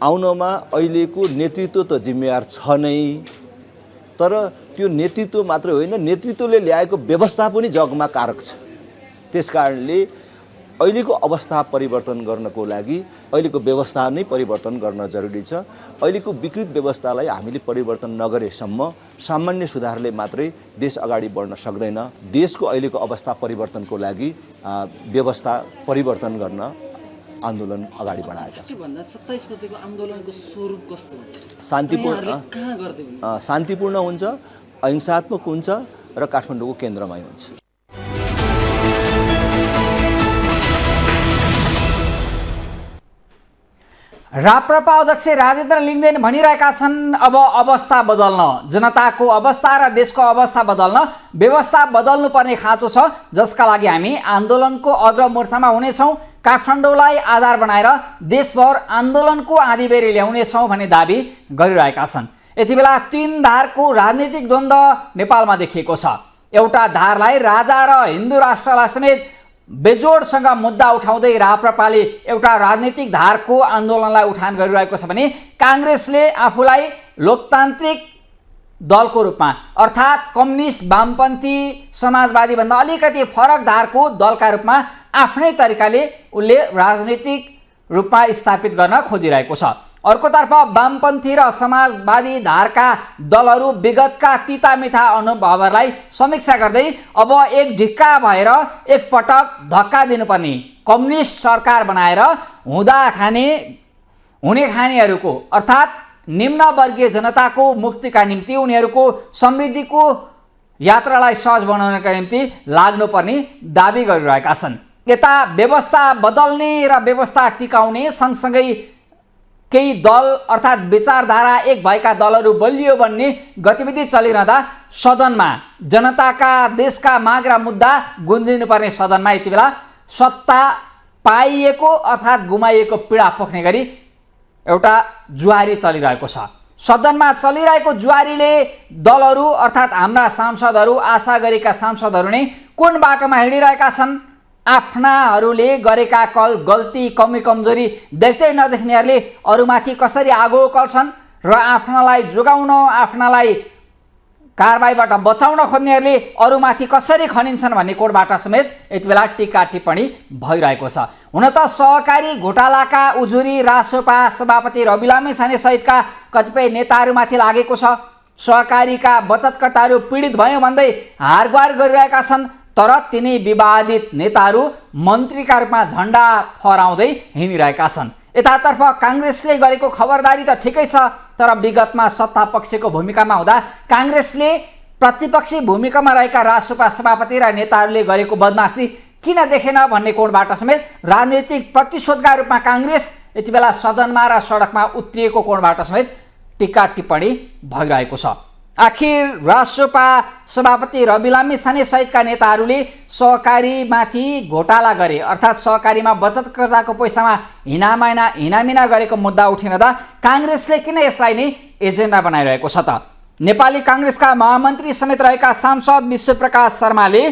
F: आउनमा अहिलेको नेतृत्व त जिम्मेवार छ नै, तर त्यो नेतृत्व मात्र होइन, नेतृत्वले ल्याएको व्यवस्था पनि जगमा कारक छ। त्यसकारणले अहिलेको अवस्था परिवर्तन गर्नको लागि अहिलेको व्यवस्था नै परिवर्तन गर्न जरुरी छ। अहिलेको विकृत व्यवस्थालाई हामीले परिवर्तन नगरेसम्म सामान्य सुधारले मात्रै देश अगाडि बढ्न सक्दैन। देशको अहिलेको अवस्था परिवर्तनको लागि व्यवस्था परिवर्तन गर्न आन्दोलन अगाडि बढाएका छन्।
G: भन्दा 27 गतेको आन्दोलनको स्वरूप कस्तो हुन्छ?
F: शान्तिपूर्ण हुन्छ, अहिंसात्मक हुन्छ र काठमाडौँको केन्द्रमै हुन्छ।
A: राप्रपा अध्यक्ष राजेन्द्र लिङ्गदेन भनिरहेका छन् अब अवस्था बदल्न, जनताको अवस्था र देशको अवस्था बदल्न व्यवस्था बदल्नुपर्ने खाँचो छ, जसका लागि हामी आन्दोलनको अग्रमोर्चामा हुनेछौँ, काठमाडौँलाई आधार बनाएर देशभर आन्दोलनको आँधीबेहरी ल्याउनेछौँ भन्ने दाबी गरिरहेका छन्। यति बेला 3 धारको राजनीतिक द्वन्द्व नेपालमा देखिएको छ। एउटा धारलाई राजा र हिन्दू राष्ट्रलाई समेत बेजोडसँग मुद्दा उठाउँदै राप्रपाले एउटा राजनीतिक धारको आन्दोलनलाई उठान गरिरहेको छ भने काङ्ग्रेसले आफूलाई लोकतान्त्रिक दलको रूपमा अर्थात् कम्युनिस्ट वामपन्थी समाजवादी भन्दा अलिकति फरक धारको दलका रूपमा आफ्नै तरिकाले उसले राजनीतिक रूपमा स्थापित गर्न खोजिरहेको छ। अर्कोतर्फ वामपन्थी र समाजवादी धारका दलहरू विगतका तितामिठा अनुभवहरूलाई समीक्षा गर्दै अब एक ढिक्का भएर एकपटक धक्का दिनुपर्ने कम्युनिस्ट सरकार बनाएर हुने खानेहरूको अर्थात् निम्नवर्गीय जनताको मुक्तिका निम्ति उनीहरूको समृद्धिको यात्रालाई सहज बनाउनका निम्ति लाग्नुपर्ने दाबी गरिरहेका छन्। यता व्यवस्था बदल्ने र व्यवस्था टिकाउने सँगसँगै केही दल अर्थात् विचारधारा एक भएका दलहरू बलियो बन्ने गतिविधि चलिरहँदा सदनमा जनताका देशका माग र मुद्दा गुन्जिनुपर्ने सदनमा यति बेला सत्ता पाइएको अर्थात् गुमाइएको पीडा पोख्ने गरी एउटा जुहारी चलिरहेको छ। सदनमा चलिरहेको जुवारीले दलहरू अर्थात् हाम्रा सांसदहरू, आशा गरेका सांसदहरू नै कुन बाटोमा हिँडिरहेका छन्? आफ्नाहरूले गरेका गल्ती कमी कमजोरी देख्दै नदेख्नेहरूले अरूमाथि कसरी आगो उकाल्छन् र आफ्नालाई जोगाउन, आफ्नालाई कारबाहीबाट बचाउन खोज्नेहरूले अरूमाथि कसरी खनिन्छन् भन्ने कोडबाट समेत यति बेला टीका टिप्पणी भइरहेको छ। हुन त सहकारी घोटालाका उजुरी रासोपा सभापति रवि लामिछाने सहितका कतिपय नेताहरूमाथि लागेको छ। सहकारीका बचतकर्ताहरू पीडित भयो भन्दै हारगुहार गरिरहेका छन्, तर तिनै विवादित नेताहरू मन्त्रीका रूपमा झण्डा फहराउँदै हिँडिरहेका छन्। यतातर्फ काङ्ग्रेसले गरेको खबरदारी त ठिकै छ, तर विगतमा सत्ता पक्षको भूमिकामा हुँदा काङ्ग्रेसले प्रतिपक्षी भूमिकामा रहेका रासोपा सभापति र नेताहरूले गरेको बदमासी किन देखेन भन्ने कोणबाट समेत राजनीतिक प्रतिशोधका रूपमा काङ्ग्रेस यति बेला सदनमा र सडकमा उत्रिएको कोणबाट समेत टीका टिप्पणी भइरहेको छ। आखिर रासोपा सभापति रवि लामिछाने सहितका नेताहरूले सहकारीमाथि घोटाला गरे अर्थात् सहकारीमा बचतकर्ताको पैसामा हिनामिना गरेको मुद्दा उठिरहँदा काङ्ग्रेसले किन यसलाई नै एजेन्डा बनाइरहेको छ त? नेपाली काङ्ग्रेसका महामन्त्री समेत रहेका सांसद विश्वप्रकाश शर्माले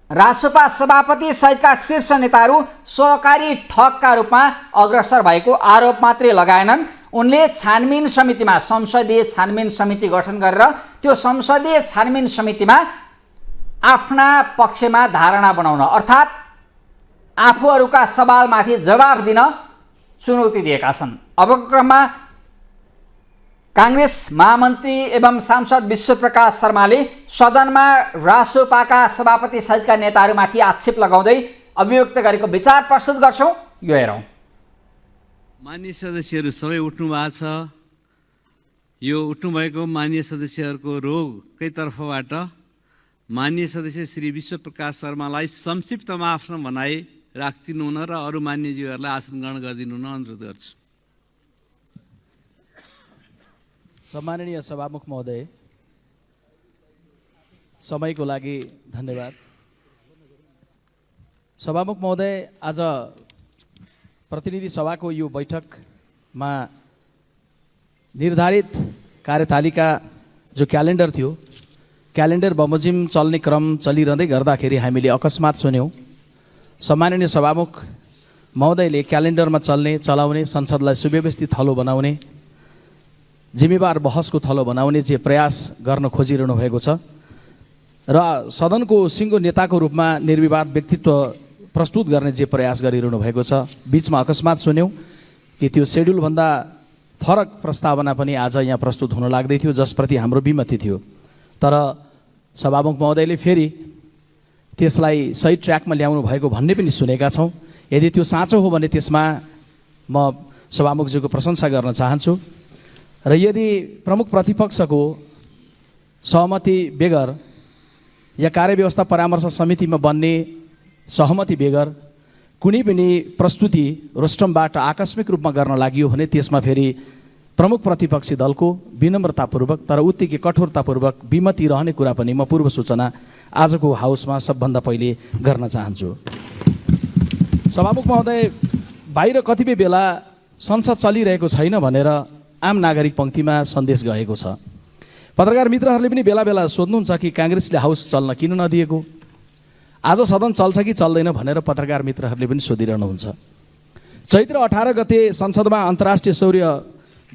A: रासोपा सभापति सहितका शीर्ष नेताहरू सहकारी ठगका रूपमा अग्रसर भएको आरोप मात्रै लगाएनन्। उनले छानबिन समितिमा, संसदीय छानबिन समिति गठन गरेर त्यो संसदीय छानबिन समितिमा आफ्ना पक्षमा धारणा बनाउन अर्थात् आफूहरूका सवालमाथि जवाब दिन चुनौती दिएका छन्। अबको क्रममा काङ्ग्रेस महामन्त्री एवं सांसद विश्वप्रकाश शर्माले सदनमा रासोपाका सभापति सहितका नेताहरूमाथि आक्षेप लगाउँदै अभिव्यक्त गरेको विचार प्रस्तुत गर्छौँ, यो हेरौँ।
H: मान्य सदस्यहरू सबै उठ्नु भएको छ। यो उठ्नुभएको मान्य सदस्यहरूको रोगकै तर्फबाट मान्य सदस्य श्री विश्वप्रकाश शर्मालाई संक्षिप्तमा आफ्नो भनाइ राखिदिनु हुन र अरू मान्यज्यूहरूलाई आसन ग्रहण गरिदिनु हुन अनुरोध गर्छु।
I: सम्माननीय सभामुख महोदय, समयको लागि धन्यवाद। सभामुख महोदय, आज प्रतिनिधि सभाको यो बैठकमा निर्धारित कार्यतालिका जो क्यालेन्डर थियो, क्यालेन्डर बमोजिम चल्ने क्रम चलिरहँदै गर्दाखेरि हामीले अकस्मात सुन्यौँ सम्माननीय सभामुख महोदयले क्यालेन्डरमा चलाउने संसदलाई सुव्यवस्थित थलो बनाउने, जिम्मेवार बहसको थलो बनाउने जे प्रयास गर्न खोजिरहनु भएको छ र सदनको सिङ्गो नेताको रूपमा निर्विवाद व्यक्तित्व प्रस्तुत गर्ने जे प्रयास गरिरहनु भएको छ, बीचमा अकस्मात सुन्यौँ कि त्यो सेड्युलभन्दा फरक प्रस्तावना पनि आज यहाँ प्रस्तुत हुन लाग्दै थियो, जसप्रति हाम्रो विमति थियो। तर सभामुख महोदयले फेरि त्यसलाई सही ट्र्याकमा ल्याउनु भएको भन्ने पनि सुनेका छौँ। यदि त्यो साँचो हो भने त्यसमा म सभामुखज्यूको प्रशंसा गर्न चाहन्छु र यदि प्रमुख प्रतिपक्षको सहमति बेगर या कार्यव्यवस्था परामर्श समितिमा बन्ने सहमति बेगर कुनै पनि प्रस्तुति रोस्टमबाट आकस्मिक रूपमा गर्न लागि भने त्यसमा फेरि प्रमुख प्रतिपक्षी दलको विनम्रतापूर्वक तर उत्तिकै कठोरतापूर्वक विमति रहने कुरा पनि म पूर्व सूचना आजको हाउसमा सबभन्दा पहिले गर्न चाहन्छु। सभामुख महोदय, बाहिर कतिपय बेला संसद चलिरहेको छैन भनेर आम नागरिक पङ्क्तिमा सन्देश गएको छ। पत्रकार मित्रहरूले पनि बेला बेला सोध्नुहुन्छ कि काङ्ग्रेसले हाउस चल्न किन नदिएको, आज सदन चल्छ कि चल्दैन भनेर पत्रकार मित्रहरूले पनि सोधिरहनुहुन्छ। चैत्र 18 गते संसदमा अन्तर्राष्ट्रिय सौर्य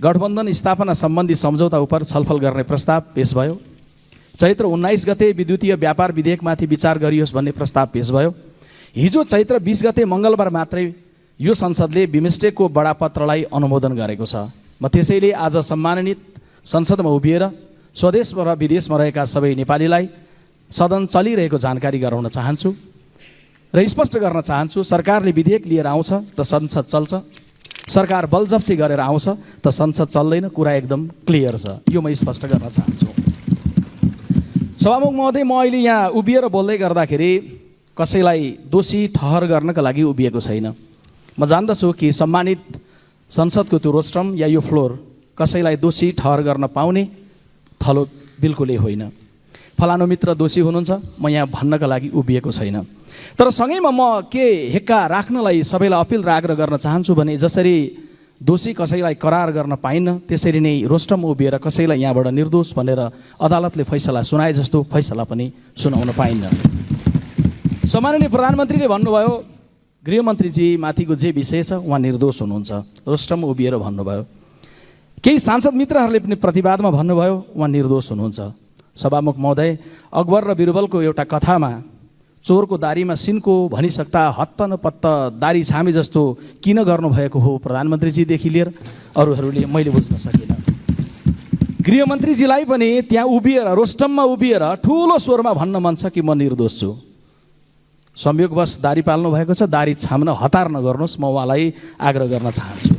I: गठबन्धन स्थापना सम्बन्धी सम्झौता उप छलफल गर्ने प्रस्ताव पेश भयो। चैत्र 19 गते विद्युतीय व्यापार विधेयकमाथि विचार गरियोस् भन्ने प्रस्ताव पेश भयो। हिजो चैत्र 20 गते मङ्गलबार मात्रै यो संसदले बिमस्टेकको बडापत्रलाई अनुमोदन गरेको छ। म त्यसैले आज सम्मानित संसदमा उभिएर स्वदेश र विदेशमा रहेका सबै नेपालीलाई सदन चलिरहेको जानकारी गराउन चाहन्छु र स्पष्ट गर्न चाहन्छु, सरकारले विधेयक लिएर आउँछ त संसद चल्छ, सरकार बलजफ्ती गरेर आउँछ त संसद चल्दैन, कुरा एकदम क्लियर छ। यो म स्पष्ट गर्न चाहन्छु। सभामुख महोदय, म अहिले यहाँ उभिएर बोल्दै गर्दाखेरि कसैलाई दोषी ठहर गर्नका लागि उभिएको छैन। म जान्दछु कि सम्मानित संसदको त्यो रोस्ट्रम या यो फ्लोर कसैलाई दोषी ठहर गर्न पाउने थलो बिल्कुलै होइन। फलानु मित्र दोषी हुनुहुन्छ, म यहाँ भन्नका लागि उभिएको छैन। तर सँगैमा म के हेक्का राख्नलाई सबैलाई अपिल र आग्रह गर्न चाहन्छु भने जसरी दोषी कसैलाई करार गर्न पाइन्न, त्यसरी नै रोस्टम उभिएर कसैलाई यहाँबाट निर्दोष भनेर अदालतले फैसला सुनाए जस्तो फैसला पनि सुनाउन पाइन्न। सम्माननीय प्रधानमन्त्रीले भन्नुभयो गृहमन्त्रीजी माथिको जे विषय छ उहाँ निर्दोष हुनुहुन्छ, रोस्टम उभिएर भन्नुभयो। केही सांसद मित्रहरूले पनि प्रतिवादमा भन्नुभयो उहाँ निर्दोष हुनुहुन्छ। सभामुख महोदय, अकबर र बिरबलको एउटा कथामा चोरको दारीमा सिनको भनिसक्दा हत्त नपत्त दारी छामे जस्तो किन गर्नुभएको हो प्रधानमन्त्रीजीदेखि लिएर अरूहरूले मैले बुझ्न सकिनँ। गृहमन्त्रीजीलाई पनि त्यहाँ उभिएर रोस्टममा उभिएर ठुलो स्वरमा भन्न मन छ कि म निर्दोष छु। संयोगवश दारी पाल्नु भएको छ, दारी छाम्न हतार नगर्नुहोस्, म उहाँलाई आग्रह गर्न चाहन्छु।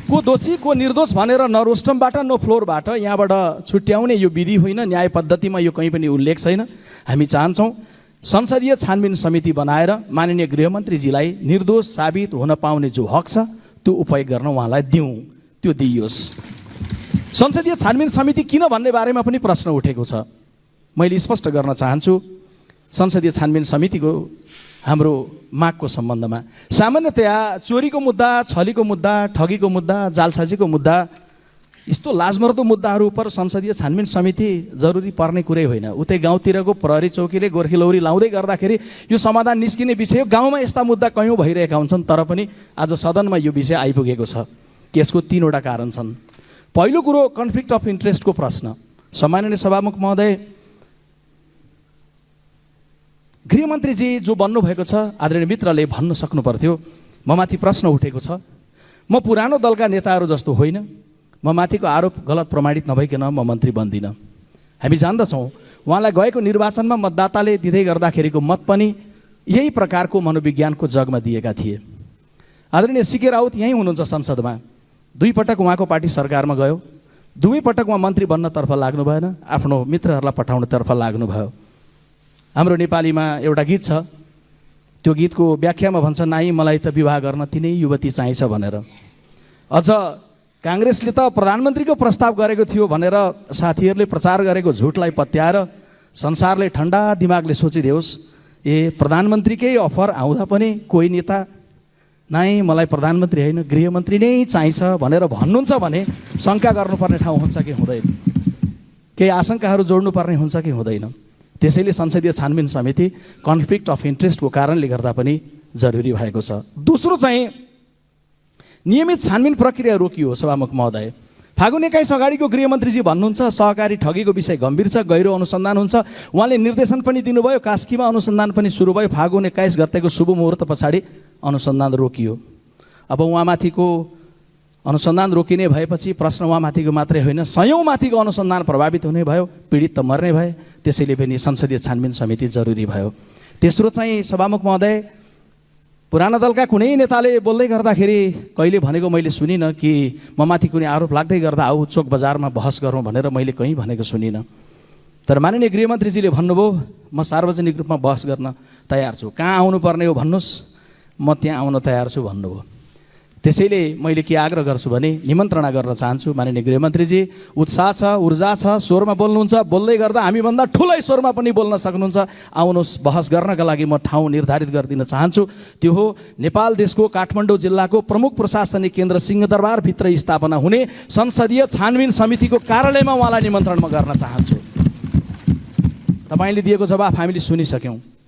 I: को दोषी को निर्दोष भनेर न रोस्टमबाट न फ्लोरबाट यहाँबाट छुट्याउने यो विधि होइन, न्याय पद्धतिमा यो कहीँ पनि उल्लेख छैन। हामी चाहन्छौँ संसदीय छानबिन समिति बनाएर माननीय गृहमन्त्रीजीलाई निर्दोष साबित हुन पाउने जो हक छ त्यो उपयोग गर्न उहाँलाई दिउँ, त्यो दिइयोस्। संसदीय छानबिन समिति किन भन्ने बारेमा पनि प्रश्न उठेको छ। मैले स्पष्ट गर्न चाहन्छु संसदीय छानबिन समितिको हाम्रो मागको सम्बन्धमा सामान्यतया चोरीको मुद्दा, छलीको मुद्दा, ठगीको मुद्दा, जालसाजीको मुद्दा, यस्तो लाजमर्दो मुद्दाहरू उप संसदीय छानबिन समिति जरुरी पर्ने कुरै होइन। उतै गाउँतिरको प्रहरी चौकीले गोर्खी लौरी लाउँदै गर्दाखेरि यो समाधान निस्किने विषय हो। गाउँमा यस्ता मुद्दा कयौँ भइरहेका हुन्छन्, तर पनि आज सदनमा यो विषय आइपुगेको छ। यसको 3 वटा कारण छन्। पहिलो कुरो कन्फ्लिक्ट अफ इन्ट्रेस्टको प्रश्न। सम्माननीय सभामुख महोदय, गृहमन्त्रीजी जो बन्नुभएको छ आदरणीय मित्रले भन्न सक्नु पर्थ्यो म माथि प्रश्न उठेको छ, म पुरानो दलका नेताहरू जस्तो होइन, म माथिको आरोप गलत प्रमाणित नभइकन म मन्त्री बन्दिनँ। हामी जान्दछौँ उहाँलाई गएको निर्वाचनमा मतदाताले दिँदै गर्दाखेरिको मत पनि यही प्रकारको मनोविज्ञानको जगमा दिएका थिए। आदरणीय सीके राउत यहीँ हुनुहुन्छ संसदमा, 2 पटक उहाँको पार्टी सरकारमा गयो, 2 पटक उहाँ मन्त्री बन्नतर्फ लाग्नु भएन, आफ्नो मित्रहरूलाई पठाउनतर्फ लाग्नुभयो। हाम्रो नेपालीमा एउटा गीत छ, त्यो गीतको व्याख्यामा भन्छ नाइ मलाई त विवाह गर्न तिनै युवती चाहिन्छ भनेर। अझ काङ्ग्रेसले त प्रधानमन्त्रीको प्रस्ताव गरेको थियो भनेर साथीहरूले प्रचार गरेको झुटलाई पत्याएर संसारले ठन्डा दिमागले सोचिदेओस्, प्रधानमन्त्रीकै अफर आउँदा पनि कोही नेता नाइ मलाई प्रधानमन्त्री होइन गृहमन्त्री नै चाहिन्छ भनेर भन्नुहुन्छ भने शङ्का गर्नुपर्ने ठाउँ हुन्छ कि हुँदैन, केही आशंकाहरू जोड्नुपर्ने हुन्छ कि हुँदैन। त्यसैले संसदीय छानबिन समिति कन्फ्लिक्ट अफ इन्ट्रेस्टको कारणले गर्दा पनि जरुरी भएको छ। दोस्रो चाहिँ नियमित छानबिन प्रक्रिया रोकियो। सभामुख महोदय, फागुन 21 अगाडिको गृहमन्त्रीजी भन्नुहुन्छ सहकारी ठगीको विषय गम्भीर छ, गहिरो अनुसन्धान हुन्छ। उहाँले निर्देशन पनि दिनुभयो, कास्कीमा अनुसन्धान पनि सुरु भयो। फागुन 21 गतेको शुभ मुहुर्त पछाडि अनुसन्धान रोकियो। अब उहाँमाथिको अनुसन्धान रोकिने भएपछि प्रश्न उहाँमाथिको मात्रै होइन, 100औं माथिको अनुसन्धान प्रभावित हुने भयो, पीडित त मर्ने भए। त्यसैले पनि संसदीय छानबिन समिति जरुरी भयो। तेस्रो चाहिँ सभामुख महोदय, पुराना दलका कुनै नेताले बोल्दै गर्दाखेरि कहिले भनेको मैले सुनिनँ कि म माथि कुनै आरोप लाग्दै गर्दा आऊ चोक बजारमा बहस गरौँ भनेर मैले कहीँ भनेको सुनिनँ। तर माननीय गृहमन्त्रीजीले भन्नुभयो म सार्वजनिक रूपमा बहस गर्न तयार छु, कहाँ आउनुपर्ने हो भन्नुहोस्, म त्यहाँ आउन तयार छु भन्नुभयो। त्यसैले मैले के आग्रह गर्छु भने निमन्त्रणा गर्न चाहन्छु माननीय गृहमन्त्रीजी, उत्साह छ, ऊर्जा छ, स्वरमा बोल्नुहुन्छ, बोल्दै गर्दा हामीभन्दा ठुलै स्वरमा पनि बोल्न सक्नुहुन्छ। आउनुहोस्, बहस गर्नका लागि म ठाउँ निर्धारित गरिदिन चाहन्छु। त्यो हो नेपाल देशको काठमाडौँ जिल्लाको प्रमुख प्रशासनिक केन्द्र सिंहदरबारभित्र स्थापना हुने संसदीय छानबिन समितिको कार्यालयमा उहाँलाई निमन्त्रण म गर्न चाहन्छु। तपाईँले दिएको जवाफ हामीले सुनिसक्यौँ,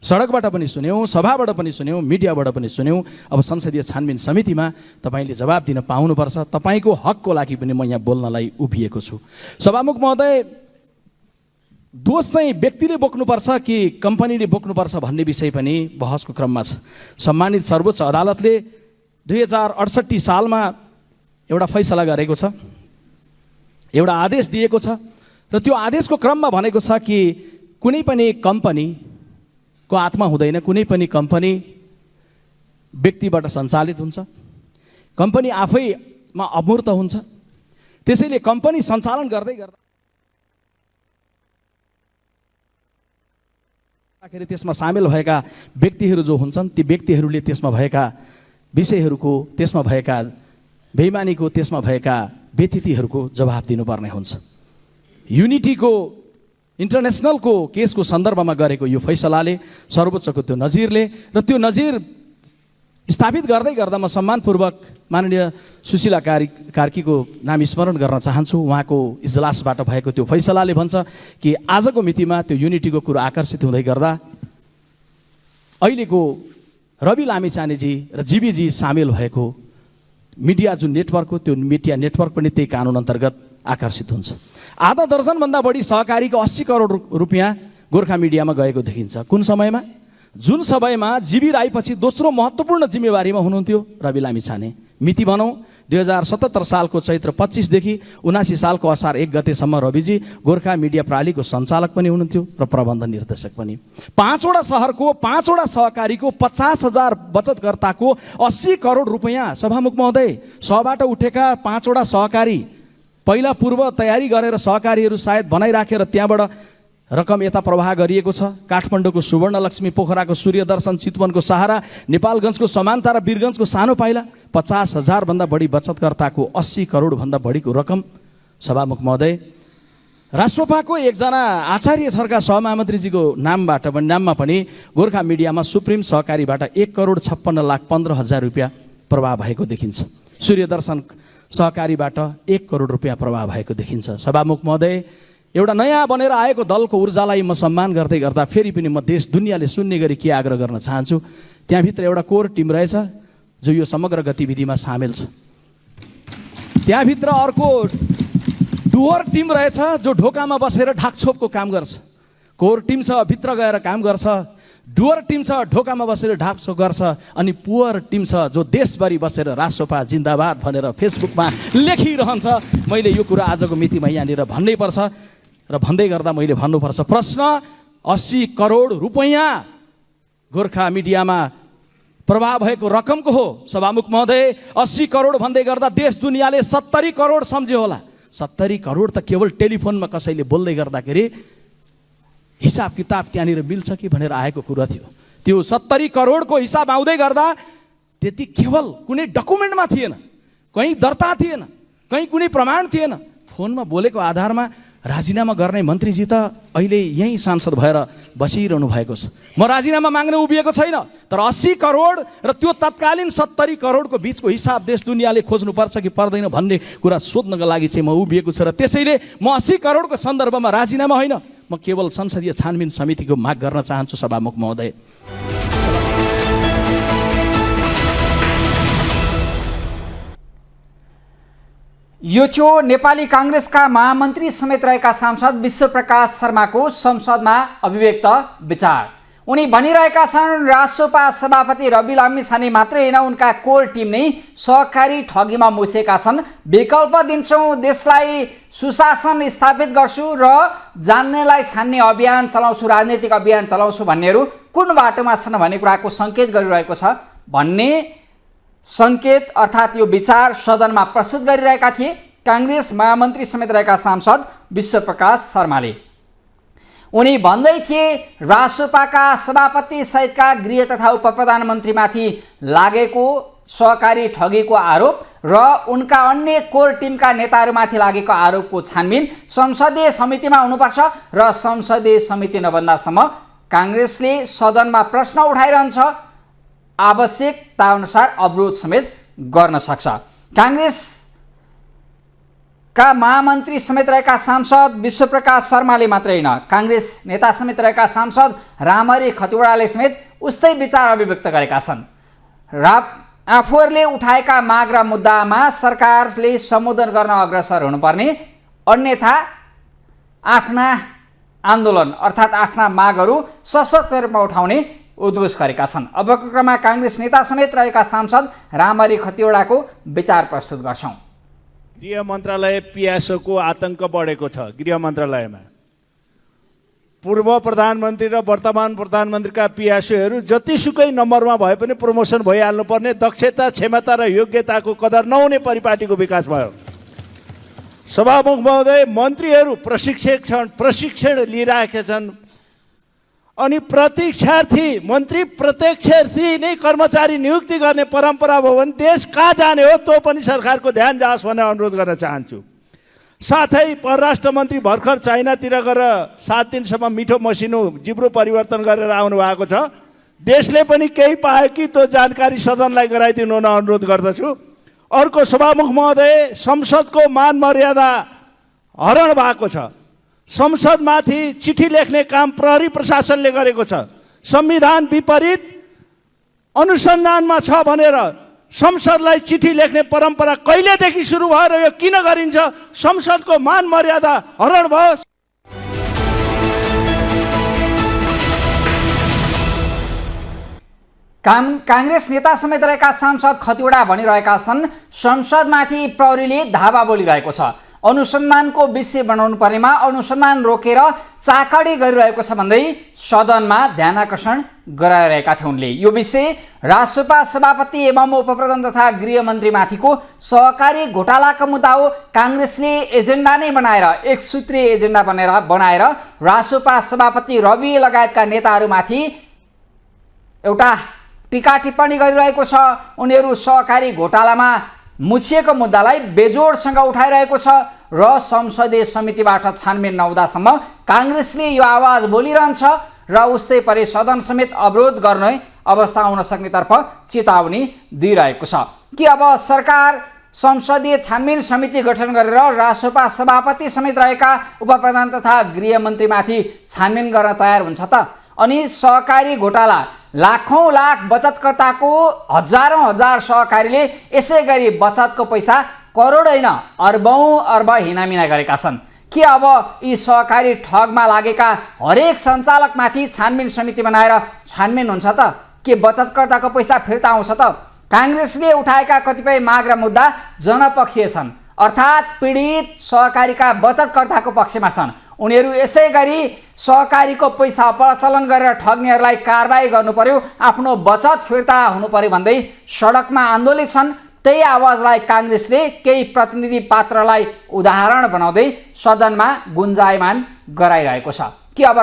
I: सडकबाट पनि सुन्यौँ, सभाबाट पनि सुन्यौँ, मिडियाबाट पनि सुन्यौँ। अब संसदीय छानबिन समितिमा तपाईँले जवाब दिन पाउनुपर्छ। तपाईँको हकको लागि पनि म यहाँ बोल्नलाई उभिएको छु। सभामुख महोदय, दोष चाहिँ व्यक्तिले बोक्नुपर्छ कि कम्पनीले बोक्नुपर्छ भन्ने विषय पनि बहसको क्रममा छ। सम्मानित सर्वोच्च अदालतले 2068 सालमा एउटा फैसला गरेको छ, एउटा आदेश दिएको छ र त्यो आदेशको क्रममा भनेको छ कि कुनै पनि कम्पनीको आत्मा हुँदैन, कुनै पनि कम्पनी व्यक्तिबाट सञ्चालित हुन्छ, कम्पनी आफैमा अमूर्त हुन्छ। त्यसैले कम्पनी सञ्चालन गर्दै गर्दा त्यसमा सामेल भएका व्यक्तिहरू जो हुन्छन् ती व्यक्तिहरूले त्यसमा भएका विषयहरूको, त्यसमा भएका बेइमानीको, त्यसमा भएका व्यतिथिहरूको जवाब दिनुपर्ने हुन्छ। युनिटीको इन्टरनेसनलको केसको सन्दर्भमा गरेको यो फैसलाले, सर्वोच्चको त्यो नजिरले र त्यो नजिर स्थापित गर्दै गर्दा म सम्मानपूर्वक माननीय सुशीला कार्कीको नाम स्मरण गर्न चाहन्छु। उहाँको इजलासबाट भएको त्यो फैसलाले भन्छ कि आजको मितिमा त्यो युनिटीको कुरो आकर्षित हुँदै गर्दा अहिलेको रवि लामिछानेजी र जीबीजी सामेल भएको मिडिया जुन नेटवर्क हो त्यो मिडिया नेटवर्क पनि त्यही कानुन अन्तर्गत आकर्षित हुन्छ। आधा दर्जनभन्दा बढी सहकारीको 80 करोड रुपियाँ गोर्खा मिडियामा गएको देखिन्छ। कुन समयमा? जुन समयमा जीबी राईपछि दोस्रो महत्त्वपूर्ण जिम्मेवारीमा हुनुहुन्थ्यो रवि लामिछाने। मिति भनौँ 2077 सालको चैत्र 25 देखि 79 सालको असार 1 गतेसम्म रविजी गोर्खा मिडिया प्रणालीको सञ्चालक पनि हुनुहुन्थ्यो र प्रबन्ध निर्देशक पनि। 5वटा शहरको 5वटा सहकारीको 50,000 बचतकर्ताको 80 करोड रुपियाँ। सभामुख महोदय, सहबाट उठेका 5वटा सहकारी पहिला पूर्व तयारी गरेर सहकारीहरू सायद बनाइराखेर त्यहाँबाट रकम यता प्रवाह गरिएको छ। काठमाडौँको सुवर्णलक्ष्मी, पोखराको सूर्यदर्शन, चितवनको सहारा, नेपालगञ्जको समानता र वीरगञ्जको सानो पाइला 50,000 भन्दा बढी बचतकर्ताको 80 करोडभन्दा बढीको रकम। सभामुख महोदय, राष्ट्रपाको एकजना आचार्य थरका सहमहामन्त्रीजीको नाममा पनि गोर्खा मिडियामा सुप्रिम सहकारीबाट 1,56,15,00,000 रुपियाँ प्रवाह भएको देखिन्छ। सूर्यदर्शन सहकारीबाट 1 करोड रुपियाँ प्रवाह भएको देखिन्छ। सभामुख महोदय, एउटा नयाँ बनेर आएको दलको ऊर्जालाई म सम्मान गर्दै गर्दा फेरि पनि म देश दुनियाँले सुन्ने गरी के आग्रह गर्न चाहन्छु, त्यहाँभित्र एउटा कोर टिम रहेछ जो यो समग्र गतिविधिमा सामेल छ। त्यहाँभित्र अर्को डुवर टिम रहेछ जो ढोकामा बसेर ढाकछोपको काम गर्छ। कोर टिम छ भित्र गएर काम गर्छ, डुवर टिम छ ढोकामा बसेर ढाकछोप गर्छ, अनि पुवर टिम छ जो देशभरि बसेर राष्ट्रपा जिन्दाबाद भनेर फेसबुकमा लेखिरहन्छ। मैले यो कुरा आजको मितिमा यहाँनिर भन्नै पर्छ र भन्दै गर्दा मैले भन्नुपर्छ, प्रश्न 80 करोड रुपियाँ गोर्खा मिडियामा प्रभाव भएको रकमको हो। सभामुख महोदय, 80 करोड भन्दै गर्दा देश दुनियाँले 70 करोड सम्झ्यो होला। 70 करोड त केवल टेलिफोनमा कसैले बोल्दै गर्दाखेरि हिसाब किताब त्यहाँनिर मिल्छ कि भनेर आएको कुरा थियो। त्यो 70 करोडको हिसाब आउँदै गर्दा त्यति केवल कुनै डकुमेन्टमा थिएन, कहीँ दर्ता थिएन, कहीँ कुनै प्रमाण थिएन। फोनमा बोलेको आधारमा राजीनामा गर्ने मन्त्रीजी त अहिले यहीँ सांसद भएर बसिरहनु भएको छ। म राजीनामा माग्न उभिएको छैन, तर 80 करोड र त्यो तत्कालीन 70 करोडको बिचको हिसाब देश दुनियाँले खोज्नुपर्छ कि पर्दैन भन्ने कुरा सोध्नको लागि चाहिँ म उभिएको छु। र त्यसैले म 80 करोडको सन्दर्भमा राजीनामा होइन, म केवल संसदीय छानबिन समितिको माग गर्न चाहन्छु। सभामुख महोदय,
A: यो थियो नेपाली काङ्ग्रेसका महामन्त्री समेत रहेका सांसद विश्वप्रकाश शर्माको संसदमा अभिव्यक्त विचार। उनी भनिरहेका छन् राष्ट्रपा सभापति रवि लामिछाने मात्रै होइन, उनका कोर टिम नै सहकारी ठगीमा मुसेका छन्। विकल्प दिन्छौँ, देशलाई सुशासन स्थापित गर्छु र जान्नेलाई छान्ने अभियान चलाउँछु, राजनीतिक अभियान चलाउँछु भन्नेहरू कुन बाटोमा छन् भन्ने कुराको सङ्केत गरिरहेको छ भन्ने सङ्केत अर्थात् यो विचार सदनमा प्रस्तुत गरिरहेका थिए काङ्ग्रेस महामन्त्री समेत रहेका सांसद विश्वप्रकाश शर्माले। उनी भन्दै थिए राष्ट्रपाका सभापति सहितका गृह तथा उप प्रधानमन्त्रीमाथि लागेको सहकारी ठगीको आरोप र उनका अन्य कोर टिमका नेताहरूमाथि लागेको आरोपको छानबिन संसदीय समितिमा हुनुपर्छ र संसदीय समिति नबन्दासम्म काङ्ग्रेसले सदनमा प्रश्न उठाइरहन्छ, आवश्यकता अनुसार अवरोध समेत गर्न सक्छ। काङ्ग्रेसका महामन्त्री समेत रहेका सांसद विश्वप्रकाश शर्माले मात्रै होइन, काङ्ग्रेस नेता समेत रहेका सांसद रामहरि खतिवडाले समेत उस्तै विचार अभिव्यक्त गरेका छन्। आफूहरूले उठाएका माग र मुद्दामा सरकारले सम्बोधन गर्न अग्रसर हुनुपर्ने, अन्यथा आफ्ना आन्दोलन अर्थात् आफ्ना मागहरू सशक्त रूपमा उठाउने उद्घोष गरेका छन्। अबको क्रममा काङ्ग्रेस नेता समेत रहेका सांसद रामहरि खतिवडाको विचार प्रस्तुत गर्छौँ।
J: गृह मन्त्रालय पियासोको आतंक बढेको छ। गृह मन्त्रालयमा पूर्व प्रधानमन्त्री र वर्तमान प्रधानमन्त्रीका पियासोहरू जतिसुकै नम्बरमा भए पनि प्रमोसन भइहाल्नुपर्ने, दक्षता क्षमता र योग्यताको कदर नहुने परिपाटीको विकास भयो। सभामुख महोदय, मन्त्रीहरू प्रशिक्षण लिइरहेका छन्, अनि मन्त्री प्रत्यक्षार्थी नै कर्मचारी नियुक्ति गर्ने परम्परा भयो भने देश कहाँ जाने हो, त्यो पनि सरकारको ध्यान जाओस् भन्ने अनुरोध गर्न चाहन्छु। साथै परराष्ट्र मन्त्री भर्खर चाइनातिर गएर 7 दिनसम्म मिठो मसिनो जिब्रो परिवर्तन गरेर आउनु भएको छ। देशले पनि केही पायो कि त्यो जानकारी सदनलाई गराइदिनु हुन अनुरोध गर्दछु। अर्को सभामुख महोदय, संसदको मान मर्यादा हरण भएको छ। संसदमाथि चिठी लेख्ने काम प्रहरी प्रशासनले गरेको छ। संविधान विपरीत अनुसन्धानमा छ भनेर संसदलाई चिठी लेख्ने परम्परा कहिलेदेखि सुरु भयो र यो किन गरिन्छ? संसदको मान मर्यादा हरण भयो।
A: काङ्ग्रेस नेता समेत रहेका सांसद खतिवडा भनिरहेका छन् संसदमाथि प्रहरीले धावा बोलिरहेको छ। अनुसन्धानको विषय बनाउनु पर्नेमा अनुसन्धान रोकेर चाकडी गरिरहेको छ भन्दै सदनमा ध्यानाकर्षण गराइरहेका थिए उनले। यो विषय राष्ट्रसभा सभापति एवं उपप्रधान तथा गृहमन्त्रीमाथिको सहकारी घोटालाको मुद्दा हो। काङ्ग्रेसले एजेन्डा नै बनाएर एक सूत्रीय एजेन्डा बनाएर राष्ट्रसभा सभापति रवि लगायतका नेताहरूमाथि एउटा टीका टिप्पणी गरिरहेको छ। उनीहरू सहकारी घोटालामा मुछिएको मुद्दालाई बेजोडसँग उठाइरहेको छ र संसदीय समितिबाट छानबिन नहुँदासम्म काङ्ग्रेसले यो आवाज बोलिरहन्छ र उस्तै परि सदन समेत अवरोध गर्ने अवस्था आउन सक्नेतर्फ चेतावनी दिइरहेको छ कि अब सरकार संसदीय छानबिन समिति गठन गरेर राष्ट्रसभा सभापति समेत रहेका उपप्रधान तथा गृहमन्त्रीमाथि छानबिन गर्न तयार हुन्छ त? अनि सहकारी घोटाला लाखौं लाख बचतकर्ताको हजारौं हजार सहकारीले यसै गरी बचतको पैसा करोड होइन अर्बौं अर्ब हिनामिना गरेका छन्। के अब यी सहकारी ठगमा लागेका हरेक सञ्चालकमाथि छानबिन समिति बनाएर छानबिन हुन्छ त? के बचतकर्ताको पैसा फिर्ता आउँछ त? काङ्ग्रेसले उठाएका कतिपय माग र मुद्दा जनपक्षीय छन्, अर्थात् पीडित सहकारीका बचतकर्ताको पक्षमा छन्। उनीहरू यसै गरी सहकारीको पैसा अपचलन गरेर ठग्नेहरूलाई कारबाही गर्नु पर्यो, आफ्नो बचत फिर्ता हुनु पर्यो भन्दै सडकमा आन्दोलित छन्। त्यही आवाजलाई काङ्ग्रेसले केही प्रतिनिधि पात्रलाई उदाहरण बनाउँदै सदनमा गुन्जायमान गराइरहेको छ कि अब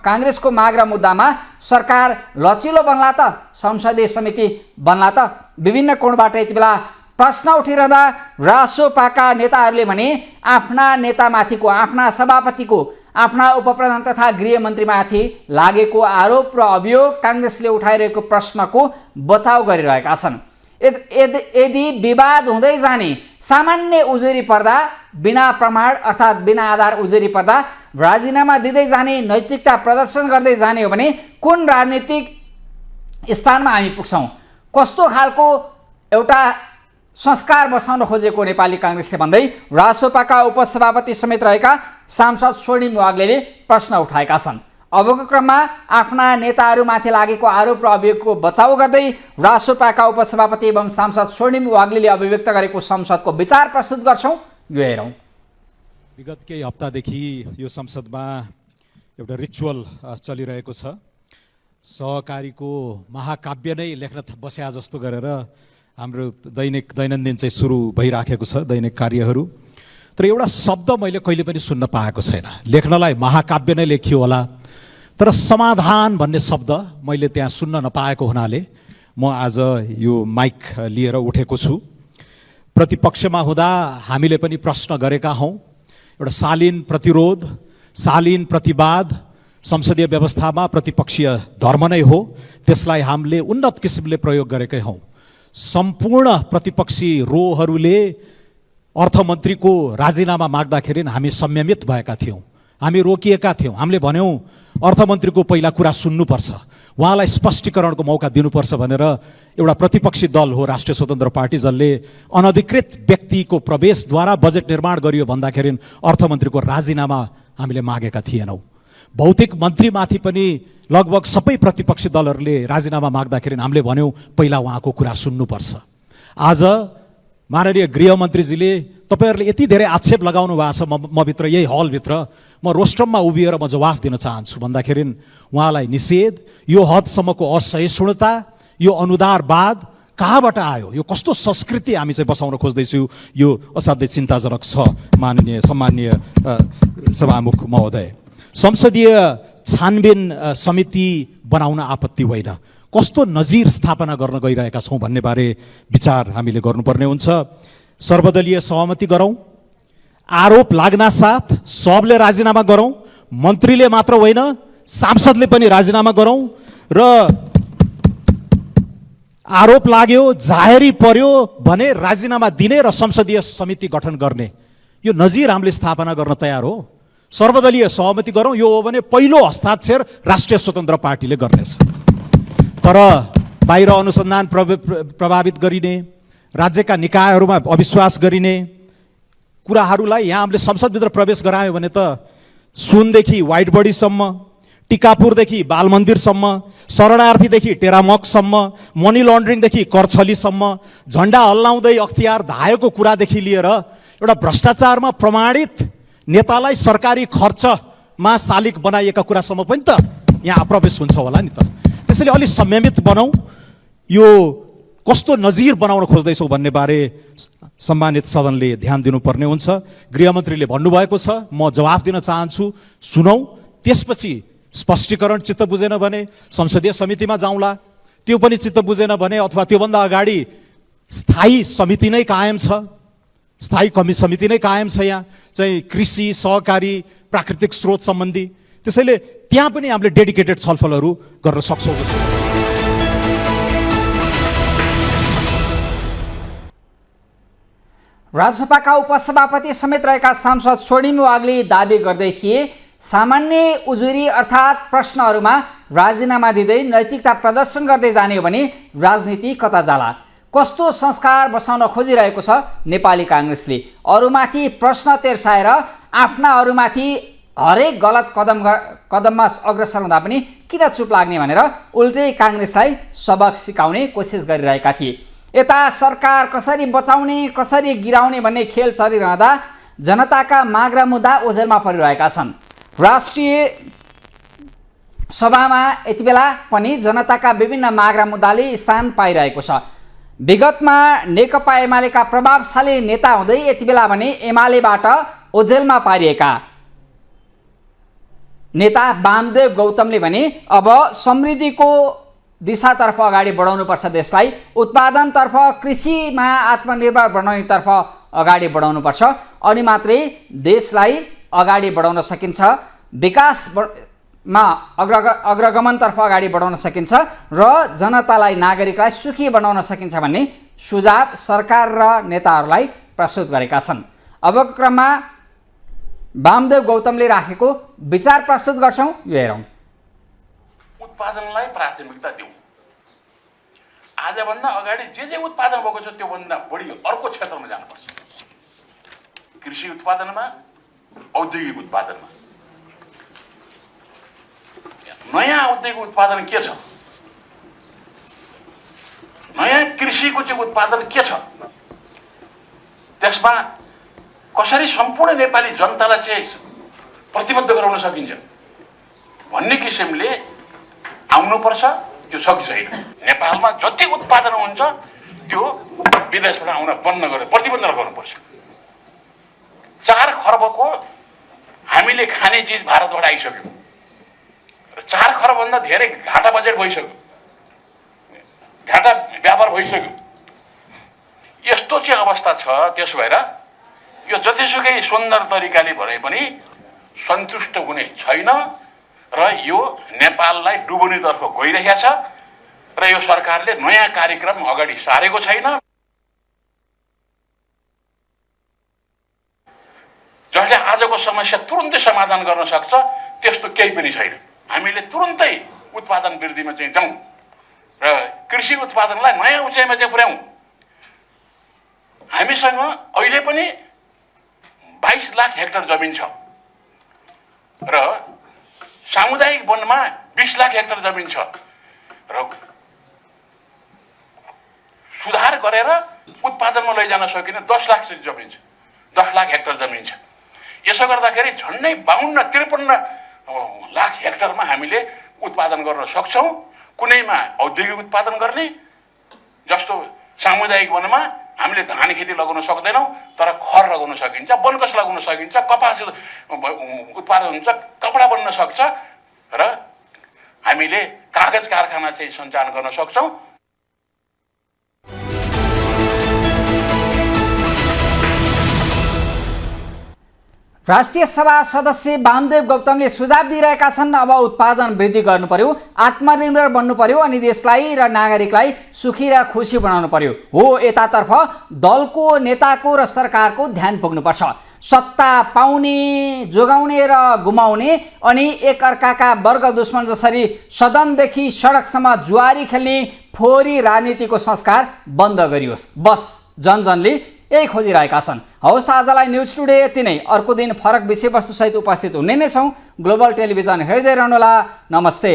A: काङ्ग्रेसको माग र मुद्दामा सरकार लचिलो बन्ला त? संसदीय समिति बन्ला त? विभिन्न कोणबाट यति बेला प्रश्न उठिरहँदा रासोपाका नेताहरूले भने आफ्ना नेतामाथिको, आफ्ना सभापतिको, आफ्ना उपप्रधान तथा गृहमन्त्रीमाथि लागेको आरोप र अभियोग, काङ्ग्रेसले उठाइरहेको प्रश्नको बचाउ गरिरहेका छन्। यदि विवाद हुँदै जाने, सामान्य उजुरी पर्दा, बिना प्रमाण अर्थात् बिना आधार उजुरी पर्दा राजीनामा दिँदै जाने, नैतिकता प्रदर्शन गर्दै जाने हो भने कुन राजनीतिक स्थानमा हामी पुग्छौँ? कस्तो खालको एउटा संस्कार बसाउन खोजेको नेपाली काङ्ग्रेसले भन्दै रासोपाका उपसभापति समेत रहेका सांसद स्वर्णिम वाग्लेले प्रश्न उठाएका छन्। अबको क्रममा आफ्ना नेताहरूमाथि लागेको आरोप र अभियोगको बचाउ गर्दै रासोपाका उपसभापति एवं सांसद स्वर्णिम वाग्लेले अभिव्यक्त गरेको संसदको विचार प्रस्तुत गर्छौँ, यो हेरौँ।
K: विगत केही हप्तादेखि यो संसदमा एउटा रिचुअल चलिरहेको छ। सहकारीको महाकाव्य नै लेख्न बस्या जस्तो गरेर हाम्रो दैनन्दिन चाहिँ सुरु भइराखेको छ, दैनिक कार्यहरू। तर एउटा शब्द मैले कहिले पनि सुन्न पाएको छैन। लेख्नलाई महाकाव्य नै लेखियो होला, तर समाधान भन्ने शब्द मैले त्यहाँ सुन्न नपाएको हुनाले म आज यो माइक लिएर उठेको छु। प्रतिपक्षमा हुँदा हामीले पनि प्रश्न गरेका हौँ। एउटा शालीन प्रतिरोध, शालीन प्रतिवाद संसदीय व्यवस्थामा प्रतिपक्षीय धर्म नै हो, त्यसलाई हामीले उन्नत किसिमले प्रयोग गरेकै हौँ। सम्पूर्ण प्रतिपक्षी रोहरूले अर्थमन्त्रीको राजीनामा माग्दाखेरि हामी संयमित भएका थियौँ, हामी रोकिएका थियौँ। हामीले भन्यौँ अर्थमन्त्रीको पहिला कुरा सुन्नुपर्छ, उहाँलाई स्पष्टीकरणको मौका दिनुपर्छ भनेर एउटा प्रतिपक्षी दल हो राष्ट्रिय स्वतन्त्र पार्टी, जसले अनधिकृत व्यक्तिको प्रवेशद्वारा बजेट निर्माण गरियो भन्दाखेरि अर्थमन्त्रीको राजीनामा हामीले मागेका थिएनौँ। भौतिक मन्त्रीमाथि पनि लगभग सबै प्रतिपक्षी दलहरूले राजीनामा माग्दाखेरि हामीले भन्यौँ पहिला उहाँको कुरा सुन्नुपर्छ। आज माननीय गृहमन्त्रीजीले तपाईँहरूले यति धेरै आक्षेप लगाउनु भएको छ मभित्र, यही हलभित्र, म रोस्ट्रममा उभिएर म जवाफ दिन चाहन्छु भन्दाखेरि उहाँलाई निषेध, यो हदसम्मको असहिष्णुता, यो अनुदारवाद कहाँबाट आयो? यो कस्तो संस्कृति हामी चाहिँ बसाउन खोज्दैछौँ? यो असाध्यै चिन्ताजनक छ। सम्माननीय सभामुख महोदय, संसदीय छानबिन समिति बनाउन आपत्ति होइन, कस्तो नजिर स्थापना गर्न गइरहेका छौँ भन्ने बारे विचार हामीले गर्नुपर्ने हुन्छ। सर्वदलीय सहमति गरौँ, आरोप लाग्नासाथ सबले राजीनामा गरौँ, मन्त्रीले मात्र होइन सांसदले पनि राजीनामा गरौँ र आरोप लाग्यो, जाहेरी पर्यो भने राजीनामा दिने र संसदीय समिति गठन गर्ने यो नजिर हामीले स्थापना गर्न तयार हो। सर्वदलीय सहमति गरौँ, यो हो भने पहिलो हस्ताक्षर राष्ट्रिय स्वतन्त्र पार्टीले गर्नेछ। तर बाहिर अनुसन्धान प्रभावित गरिने, राज्यका निकायहरूमा अविश्वास गरिने कुराहरूलाई यहाँ हामीले संसदभित्र प्रवेश गरायौँ भने त सुनदेखि व्हाइट बडीसम्म, टिकापुरदेखि बाल मन्दिरसम्म, शरणार्थीदेखि टेरामकसम्म, मनी लन्ड्रिङदेखि करछलीसम्म, झन्डा हल्लाउँदै अख्तियार धाएको कुरादेखि लिएर एउटा भ्रष्टाचारमा प्रमाणित नेतालाई सरकारी खर्चमा शालिक बनाइएका कुरासम्म पनि त यहाँ प्रवेश हुन्छ होला नि त। त्यसैले अलिक संयमित बनाऊ, यो कस्तो नजिर बनाउन खोज्दैछौ भन्ने बारे सम्मानित सदनले ध्यान दिनुपर्ने हुन्छ। गृहमन्त्रीले भन्नुभएको छ, म जवाफ दिन चाहन्छु, सुनौ, त्यसपछि स्पष्टीकरण चित्त बुझेन भने संसदीय समितिमा जाउँला, त्यो पनि चित्त बुझेन भने अथवा त्योभन्दा अगाडि स्थायी समिति नै कायम छ, स्थायी समिति नै कायम छ यहाँ चाहिँ कृषि, सहकारी, प्राकृतिक स्रोत सम्बन्धी। त्यसैले त्यहाँ पनि हामीले डेडिकेटेड छलफलहरू गर्न सक्छौँ जस्तो।
A: राजसभाका उपसभापति समेत रहेका सांसद स्वर्णिम वाग्ले दाबी गर्दै थिए सामान्य उजुरी अर्थात् प्रश्नहरूमा राजीनामा दिँदै नैतिकता प्रदर्शन गर्दै जाने हो भने राजनीति कता जाला। कस्तो संस्कार बसाउन खोजिरहेको छ नेपाली काङ्ग्रेसले? अरूमाथि प्रश्न तेर्साएर आफ्ना अरूमाथि हरेक गलत कदममा अग्रसर हुँदा पनि किन चुप लाग्ने भनेर उल्टै काङ्ग्रेसलाई सबक सिकाउने कोसिस गरिरहेका थिए। यता सरकार कसरी बचाउने, कसरी गिराउने भन्ने खेल चलिरहँदा जनताका माग र मुद्दा ओझेलमा परिरहेका छन्। राष्ट्रिय सभामा यति बेला पनि जनताका विभिन्न माग र मुद्दाले स्थान पाइरहेको छ। विगतमा नेकपा एमालेका प्रभावशाली नेता हुँदै यति बेला भने एमालेबाट ओझेलमा पारिएका नेता वामदेव गौतमले भने अब समृद्धिको दिशातर्फ अगाडि बढाउनुपर्छ, देशलाई उत्पादनतर्फ, कृषिमा आत्मनिर्भर बनाउनेतर्फ अगाडि बढाउनुपर्छ, अनि मात्रै देशलाई अगाडि बढाउन सकिन्छ, विकासमा अग्रगमनतर्फ अगाडि बढाउन सकिन्छ र जनतालाई, नागरिकलाई सुखी बनाउन सकिन्छ भन्ने सुझाव सरकार र नेताहरूलाई प्रस्तुत गरेका छन्। अबको क्रममा वामदेव गौतमले राखेको विचार प्रस्तुत गर्छौँ, यो हेरौँ।
L: उत्पादनलाई प्राथमिकता दिउँ। आजभन्दा अगाडि जे उत्पादन भएको छ त्योभन्दा बढी अर्को क्षेत्रमा जानुपर्छ। कृषि उत्पादनमा, औद्योगिक उत्पादनमा। नयाँ औद्योगिक उत्पादन के छ? नयाँ कृषिको चाहिँ उत्पादन के छ? त्यसमा कसरी सम्पूर्ण नेपाली जनतालाई चाहिँ प्रतिबद्ध गराउन सकिन्छ भन्ने किसिमले आउनुपर्छ। त्यो छ कि छैन? नेपालमा जति उत्पादन हुन्छ त्यो विदेशबाट आउन बन्द गरेर प्रतिबन्ध लगाउनुपर्छ। 4 खर्बको हामीले खाने चिज भारतबाट आइसक्यो र 4 खर्बभन्दा धेरै घाटा बजेट भइसक्यो, घाटा व्यापार भइसक्यो। यस्तो चाहिँ अवस्था छ। त्यसो भएर यो जतिसुकै सुन्दर तरिकाले भने पनि सन्तुष्ट हुने छैन र यो नेपाललाई डुबाउनेतर्फ गइरहेको छ र यो सरकारले नयाँ कार्यक्रम अगाडि सारेको छैन। जसले आजको समस्या तुरुन्तै समाधान गर्न सक्छ त्यस्तो केही पनि छैन। हामीले तुरुन्तै उत्पादन वृद्धिमा चाहिँ जाउँ र कृषि उत्पादनलाई नयाँ उचाइमा चाहिँ पुर्याउँ। हामीसँग अहिले पनि 22 लाख हेक्टर जमिन छ र सामुदायिक वनमा 20 लाख हेक्टर जमिन छ र सुधार गरेर उत्पादनमा लैजान सकिने 10 लाख जमिन छ, 10 लाख हेक्टर जमिन छ। यसो गर्दाखेरि झन्डै 52-53 लाख हेक्टरमा हामीले उत्पादन गर्न सक्छौँ। कुनैमा औद्योगिक उत्पादन गर्ने, जस्तो सामुदायिक वनमा हामीले धान खेती लगाउन सक्दैनौँ तर खर लगाउन सकिन्छ, वनकस लगाउन सकिन्छ, कपास उत्पादन हुन्छ, कपडा बन्न सक्छ र हामीले कागज कारखाना चाहिँ सञ्चालन गर्न सक्छौँ।
A: राष्ट्रिय सभा सदस्य वामदेव गौतमले सुझाव दिइरहेका छन् अब उत्पादन वृद्धि गर्नु पर्यो, आत्मनिर्भर बन्नु पर्यो अनि देशलाई र नागरिकलाई सुखी र खुसी बनाउनु पर्यो। हो, यतातर्फ दलको नेताको र सरकारको ध्यान पुग्नुपर्छ। सत्ता पाउने, जोगाउने र गुमाउने अनि एकअर्काका वर्ग दुश्मन जसरी सदनदेखि सडकसम्म जुवारी खेल्ने फोहोरी राजनीतिको संस्कार बन्द गरियोस्। बस जनजनले यही खोजिरहेका छन्। हवस् त आजलाई न्युज टुडे यति नै। अर्को दिन फरक विषयवस्तुसहित उपस्थित हुने नै छौँ। ग्लोबल टेलिभिजन हेर्दै रहनुहोला। नमस्ते।